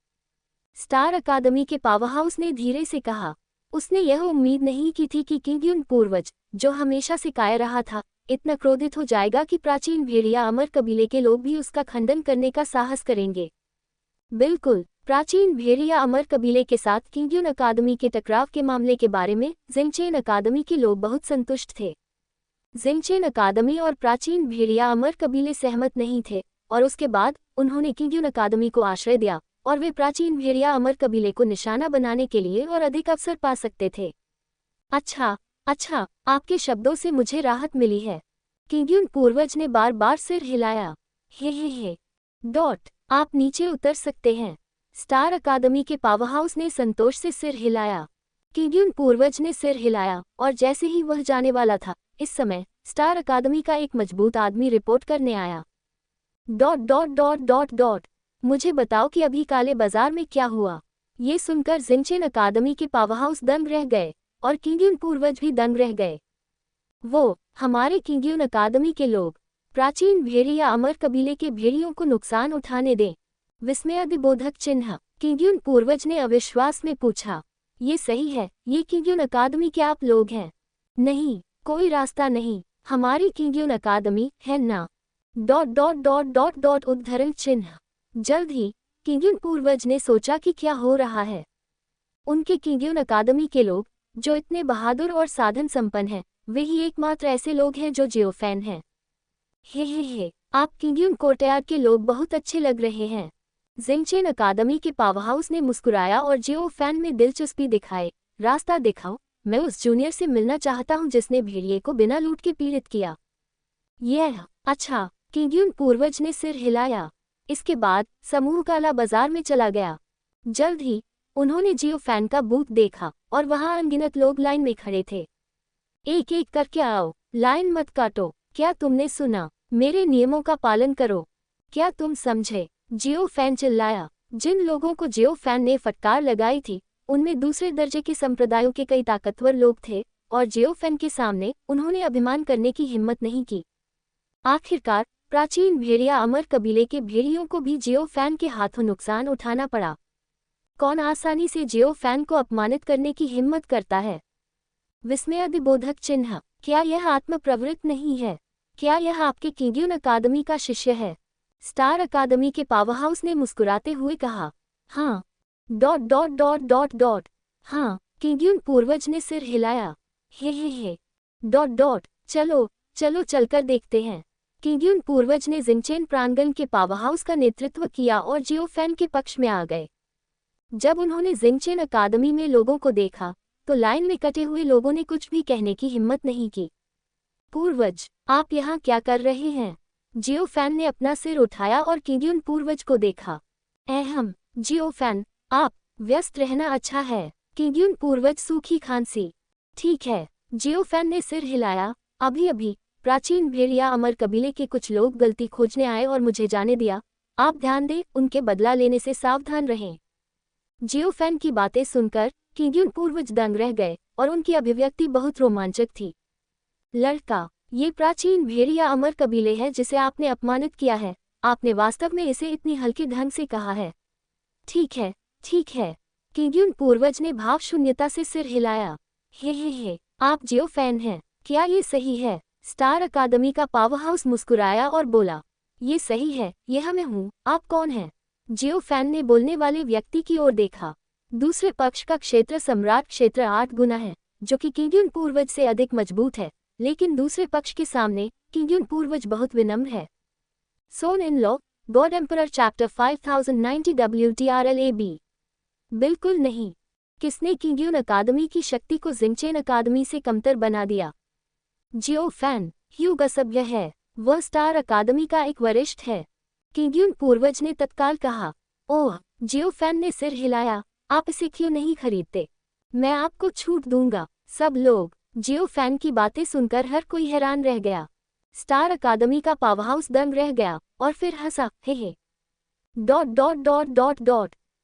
स्टार अकादमी के पावरहाउस ने धीरे से कहा। उसने यह उम्मीद नहीं की थी कि किंग्यून पूर्वज, जो हमेशा से कायर रहा था, इतना क्रोधित हो जाएगा कि प्राचीन भेड़िया अमर कबीले के लोग भी उसका खंडन करने का साहस करेंगे। बिल्कुल, प्राचीन भेड़िया अमर कबीले के साथ किंग्यून अकादमी के टकराव के मामले के बारे में जिंगचेन अकादमी के लोग बहुत संतुष्ट थे। जिंगचेन अकादमी और प्राचीन भेड़िया अमर कबीले सहमत नहीं थे और उसके बाद उन्होंने किंग्यून अकादमी को आश्रय दिया और वे प्राचीन भेड़िया अमर कबीले को निशाना बनाने के लिए और अधिक अवसर पा सकते थे। अच्छा, आपके शब्दों से मुझे राहत मिली है। किंग्यून पूर्वज ने बार बार सिर हिलाया। हे। आप नीचे उतर सकते हैं। स्टार अकादमी के पावरहाउस ने संतोष से सिर हिलाया। किंग्यून पूर्वज ने सिर हिलाया और जैसे ही वह जाने वाला था, इस समय स्टार अकादमी का एक मजबूत आदमी रिपोर्ट करने आया। मुझे बताओ कि अभी काले बाजार में क्या हुआ। ये सुनकर जिंगचेन अकादमी के पावरहाउस दंग रह गए और किंग्यून पूर्वज भी दंग रह गए। वो, हमारे किंग्यून अकादमी के लोग प्राचीन भेड़िया अमर कबीले के भेड़ियों को नुकसान उठाने दें। विस्मयादिबोधक चिन्ह। किंग्यून पूर्वज ने अविश्वास में पूछा। ये सही है, ये किंग्यून अकादमी के आप लोग हैं? नहीं, कोई रास्ता नहीं, हमारी किंग्यून अकादमी है ना। उद्धरण चिन्ह। जल्द ही किंग्यून पूर्वज ने सोचा कि क्या हो रहा है। उनके किंग्यून अकादमी के लोग, जो इतने बहादुर और साधन संपन्न हैं, वे ही एकमात्र ऐसे लोग हैं जो जियो फैन हैं। हे, आप किंग्यून कोर्टयार्ड के लोग बहुत अच्छे लग रहे हैं। जिंगचेन अकादमी के पावरहाउस ने मुस्कुराया और जियो फैन में दिलचस्पी दिखाए। रास्ता दिखाओ, मैं उस जूनियर से मिलना चाहता हूं जिसने भेड़िए को बिना लूट के पीड़ित किया। अच्छा, किंग्यून पूर्वज ने सिर हिलाया। इसके बाद समूह काला बाजार में चला गया। जल्द ही उन्होंने जियो फैन का बूथ देखा और वहां अनगिनत लोग लाइन में खड़े थे। एक एक करके आओ, लाइन मत काटो। क्या तुमने सुना? मेरे नियमों का पालन करो। क्या तुम समझे? जियो फैन चिल्लाया। जिन लोगों को जियो फैन ने फटकार लगाई थी, उनमें दूसरे दर्जे के संप्रदायों के कई ताकतवर लोग थे और जियो फैन के सामने उन्होंने अभिमान करने की हिम्मत नहीं की। आखिरकार प्राचीन भेड़िया अमर कबीले के भेड़ियों को भी जियो फैन के हाथों नुकसान उठाना पड़ा। कौन आसानी से जियो फैन को अपमानित करने की हिम्मत करता है? विस्मयादिबोधक चिन्ह। क्या यह आत्मप्रवृत्त नहीं है? क्या यह आपके किंग्यून अकादमी का शिष्य है? स्टार अकादमी के पावरहाउस ने मुस्कुराते हुए कहा। हाँ। हाँ, किंग्यून पूर्वज ने सिर हिलाया। हे। चलो चलकर देखते हैं। किंग्यून पूर्वज ने जिंगचेन प्रांगण के पावरहाउस का नेतृत्व किया और जियो फैन के पक्ष में आ गए। जब उन्होंने जिंगचेन अकादमी में लोगों को देखा, तो लाइन में कटे हुए लोगों ने कुछ भी कहने की हिम्मत नहीं की। पूर्वज, आप यहाँ क्या कर रहे हैं? जियो फैन ने अपना सिर उठाया और किंग्यून पूर्वज को देखा। जियो फैन, आप व्यस्त रहना अच्छा है। किंग्यून पूर्वज सूखी खांसी। ठीक है। जियो फैन ने सिर हिलाया। अभी प्राचीन भेड़िया अमर कबीले के कुछ लोग गलती खोजने आए और मुझे जाने दिया। आप ध्यान दें, उनके बदला लेने से सावधान रहें। जियो फैन की बातें सुनकर किंग्यून पूर्वज दंग रह गए और उनकी अभिव्यक्ति बहुत रोमांचक थी। लड़का, ये प्राचीन भेड़िया अमर कबीले है जिसे आपने अपमानित किया है। आपने वास्तव में इसे इतनी हल्के ढंग से कहा है। ठीक है। किंग्यून पूर्वज ने भाव शून्यता से सिर हिलाया। हे, आप जियो फैन हैं, क्या ये सही है? स्टार अकादमी का पावरहाउस मुस्कुराया और बोला। ये सही है, यह मैं हूँ। आप कौन हैं? जियो फैन ने बोलने वाले व्यक्ति की ओर देखा। दूसरे पक्ष का क्षेत्र सम्राट क्षेत्र 8 गुना है, जो कि किंग्यून पूर्वज से अधिक मजबूत है, लेकिन दूसरे पक्ष के सामने किंग्यून पूर्वज बहुत विनम्र है। Son in law, god emperor chapter 5090 WTRLAB। बिल्कुल नहीं। किसने किंग्यून अकादमी की शक्ति को जिंगचेन अकादमी से कमतर बना दिया? जियो फैन, ह्यूग असभ्य है। वह स्टार अकादमी का एक वरिष्ठ है। किंग्यून पूर्वज ने तत्काल कहा। ओह, जियो फैन ने सिर हिलाया। आप इसे क्यों नहीं खरीदते? मैं आपको छूट दूंगा। सब लोग जियो फैन की बातें सुनकर हर कोई हैरान रह गया। स्टार अकादमी का पावरहाउस दंग रह गया और फिर हंसा। हे।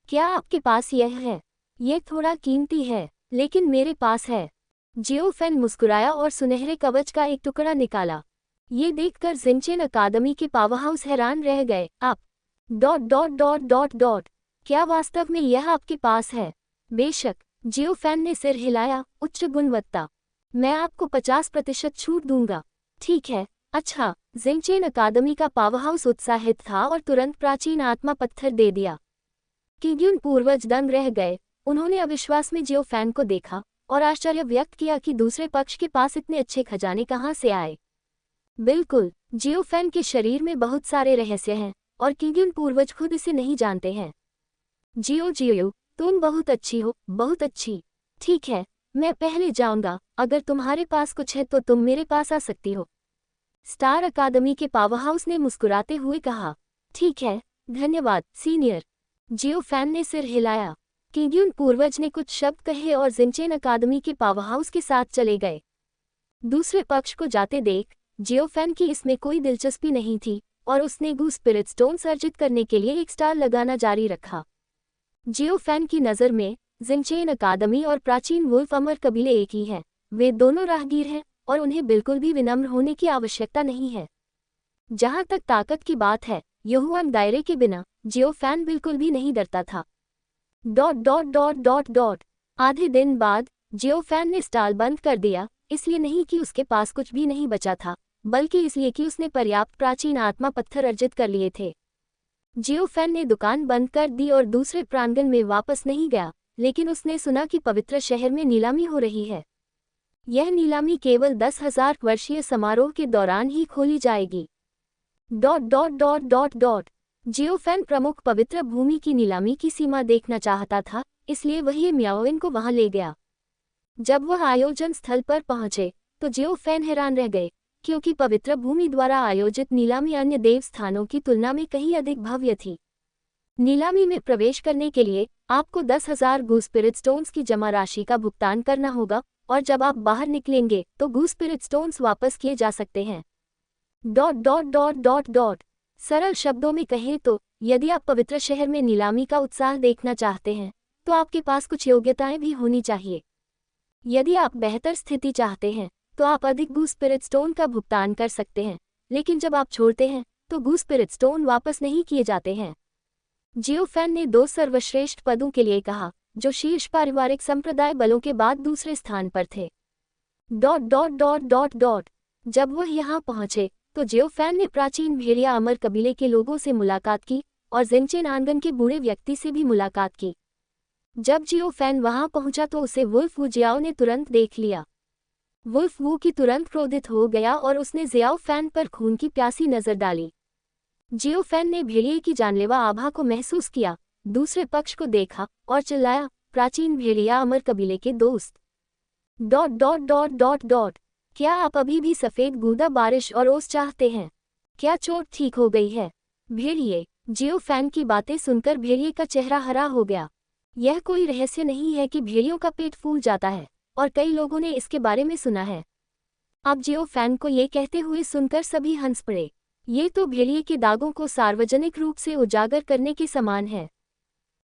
क्या आपके पास यह है? यह थोड़ा कीमती है, लेकिन मेरे पास है। जियो फैन मुस्कुराया और सुनहरे कवच का एक टुकड़ा निकाला। ये देखकर जिनचेन अकादमी के पावर हाउस हैरान रह गए। आप dot dot dot dot dot क्या वास्तव में यह आपके पास है? बेशक, जियो फैन ने सिर हिलाया। उच्च गुणवत्ता। मैं आपको 50% छूट दूंगा। ठीक है, अच्छा। जिनचेन अकादमी का पावर हाउस उत्साहित था और तुरंत प्राचीन आत्मा पत्थर दे दिया। किग्यून पूर्वज दंग रह गए। उन्होंने अविश्वास में जियो फैन को देखा और आश्चर्य व्यक्त किया कि दूसरे पक्ष के पास इतने अच्छे खजाने कहाँ से आए। बिल्कुल, जियो फैन के शरीर में बहुत सारे रहस्य हैं और किग्यून पूर्वज खुद इसे नहीं जानते हैं। जियो, तुम बहुत अच्छी हो, बहुत अच्छी। ठीक है, मैं पहले जाऊंगा। अगर तुम्हारे पास कुछ है तो तुम मेरे पास आ सकती हो। स्टार अकादमी के पावर हाउस ने मुस्कुराते हुए कहा। ठीक है, धन्यवाद सीनियर। जियो फैन ने सिर हिलाया। किग्यून पूर्वज ने कुछ शब्द कहे और जिनचेन अकादमी के पावर हाउस के साथ चले गए। दूसरे पक्ष को जाते देख जियो फैन की इसमें कोई दिलचस्पी नहीं थी और उसने गू स्पिरिट स्टोन्स अर्जित करने के लिए एक स्टार लगाना जारी रखा। जियो फैन की नज़र में जिनचेन अकादमी और प्राचीन वुल्फ अमर कबीले एक ही हैं। वे दोनों राहगीर हैं और उन्हें बिल्कुल भी विनम्र होने की आवश्यकता नहीं है। जहां तक ताकत की बात है, युहुआन दायरे के बिना जियो फैन बिल्कुल भी नहीं डरता था। Dot dot dot dot dot आधे दिन बाद जियो फैन ने स्टाल बंद कर दिया, इसलिए नहीं कि उसके पास कुछ भी नहीं बचा था, बल्कि इसलिए कि उसने पर्याप्त प्राचीन आत्मा पत्थर अर्जित कर लिए थे। जियो फैन ने दुकान बंद कर दी और दूसरे प्रांगण में वापस नहीं गया, लेकिन उसने सुना कि पवित्र शहर में नीलामी हो रही है। यह नीलामी केवल 10,000 वर्षीय समारोह के दौरान ही खोली जाएगी। Dot dot dot dot dot जियो फैन प्रमुख पवित्र भूमि की नीलामी की सीमा देखना चाहता था, इसलिए वह म्याओविन को वहां ले गया। जब वह आयोजन स्थल पर पहुंचे तो जियो फैन हैरान रह गए, क्योंकि पवित्र भूमि द्वारा आयोजित नीलामी अन्य देव स्थानों की तुलना में कहीं अधिक भव्य थी। नीलामी में प्रवेश करने के लिए आपको 10,000 गू स्पिरिट स्टोन्स की जमा राशि का भुगतान करना होगा और जब आप बाहर निकलेंगे तो गू स्पिरिट स्टोन्स वापस किए जा सकते हैं। Dot dot dot dot dot सरल शब्दों में कहें तो यदि आप पवित्र शहर में नीलामी का उत्साह देखना चाहते हैं तो आपके पास कुछ योग्यताएं भी होनी चाहिए। यदि आप बेहतर स्थिति चाहते हैं तो आप अधिक गू स्पिरिट स्टोन का भुगतान कर सकते हैं, लेकिन जब आप छोड़ते हैं तो गू स्पिरिट स्टोन वापस नहीं किए जाते हैं। जियो फैन ने 2 सर्वश्रेष्ठ पदों के लिए कहा, जो शीर्ष पारिवारिक संप्रदाय बलों के बाद दूसरे स्थान पर थे। Dot dot dot dot dot जब वह यहाँ पहुंचे तो जियो फैन ने प्राचीन भेड़िया अमर कबीले के लोगों से मुलाकात की और जिनचेन आंगन के बूढ़े व्यक्ति से भी मुलाकात की। जब जियो फैन वहां पहुंचा तो उसे वुल्फ वू जियाओ ने तुरंत देख लिया। वुल्फ वू की तुरंत क्रोधित हो गया और उसने जियाओ फैन पर खून की प्यासी नजर डाली। जियो फैन ने भेड़िए की जानलेवा आभा को महसूस किया, दूसरे पक्ष को देखा और चिल्लाया, प्राचीन भेड़िया अमर कबीले के दोस्त। Dot dot dot dot dot क्या आप अभी भी सफेद गूदा बारिश और ओस चाहते हैं? क्या चोट ठीक हो गई है? भेड़िए। जियो फैन की बातें सुनकर भेड़िए का चेहरा हरा हो गया। यह कोई रहस्य नहीं है कि भेड़ियों का पेट फूल जाता है और कई लोगों ने इसके बारे में सुना है। अब जियो फैन को ये कहते हुए सुनकर सभी हंस पड़े। ये तो भेड़िए के दागों को सार्वजनिक रूप से उजागर करने के समान है।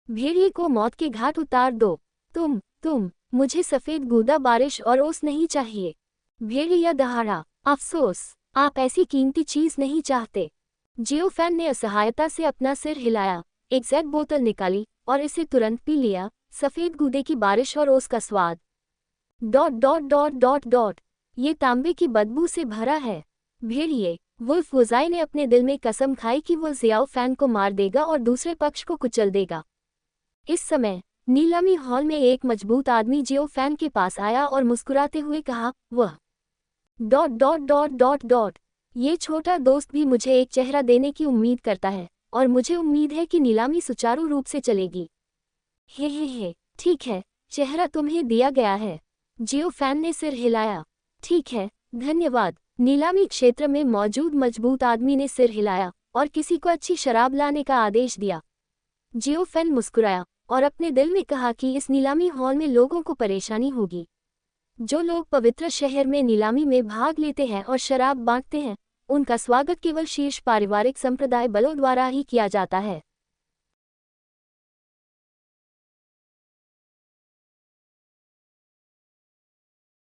भेड़िए को मौत के घाट उतार दो। तुम मुझे सफेद गूदा बारिश और ओस नहीं चाहिए। भेड़िया दहाड़ा, अफसोस, आप ऐसी कीमती चीज नहीं चाहते। जियो फैन ने असहायता से अपना सिर हिलाया, एक जेड बोतल निकाली और इसे तुरंत पी लिया। सफेद गूदे की बारिश और ओस का स्वाद। Dot dot dot dot dot ये तांबे की बदबू से भरा है। भेड़िए। वुल्फ वुजाई ने अपने दिल में कसम खाई कि वो जियाओ फैन को मार देगा और दूसरे पक्ष को कुचल देगा। इस समय नीलामी हॉल में एक मजबूत आदमी जियो फैन के पास आया और मुस्कुराते हुए कहा, वह dot dot dot dot dot ये छोटा दोस्त भी मुझे एक चेहरा देने की उम्मीद करता है और मुझे उम्मीद है कि नीलामी सुचारू रूप से चलेगी। हे, ठीक है, चेहरा तुम्हें दिया गया है। जियो फैन ने सिर हिलाया। ठीक है, धन्यवाद। नीलामी क्षेत्र में मौजूद मजबूत आदमी ने सिर हिलाया और किसी को अच्छी शराब लाने का आदेश दिया। जियो फैन मुस्कुराया और अपने दिल में कहा कि इस नीलामी हॉल में लोगों को परेशानी होगी। जो लोग पवित्र शहर में नीलामी में भाग लेते हैं और शराब बांटते हैं, उनका स्वागत केवल शीर्ष पारिवारिक संप्रदाय बलों द्वारा ही किया जाता है।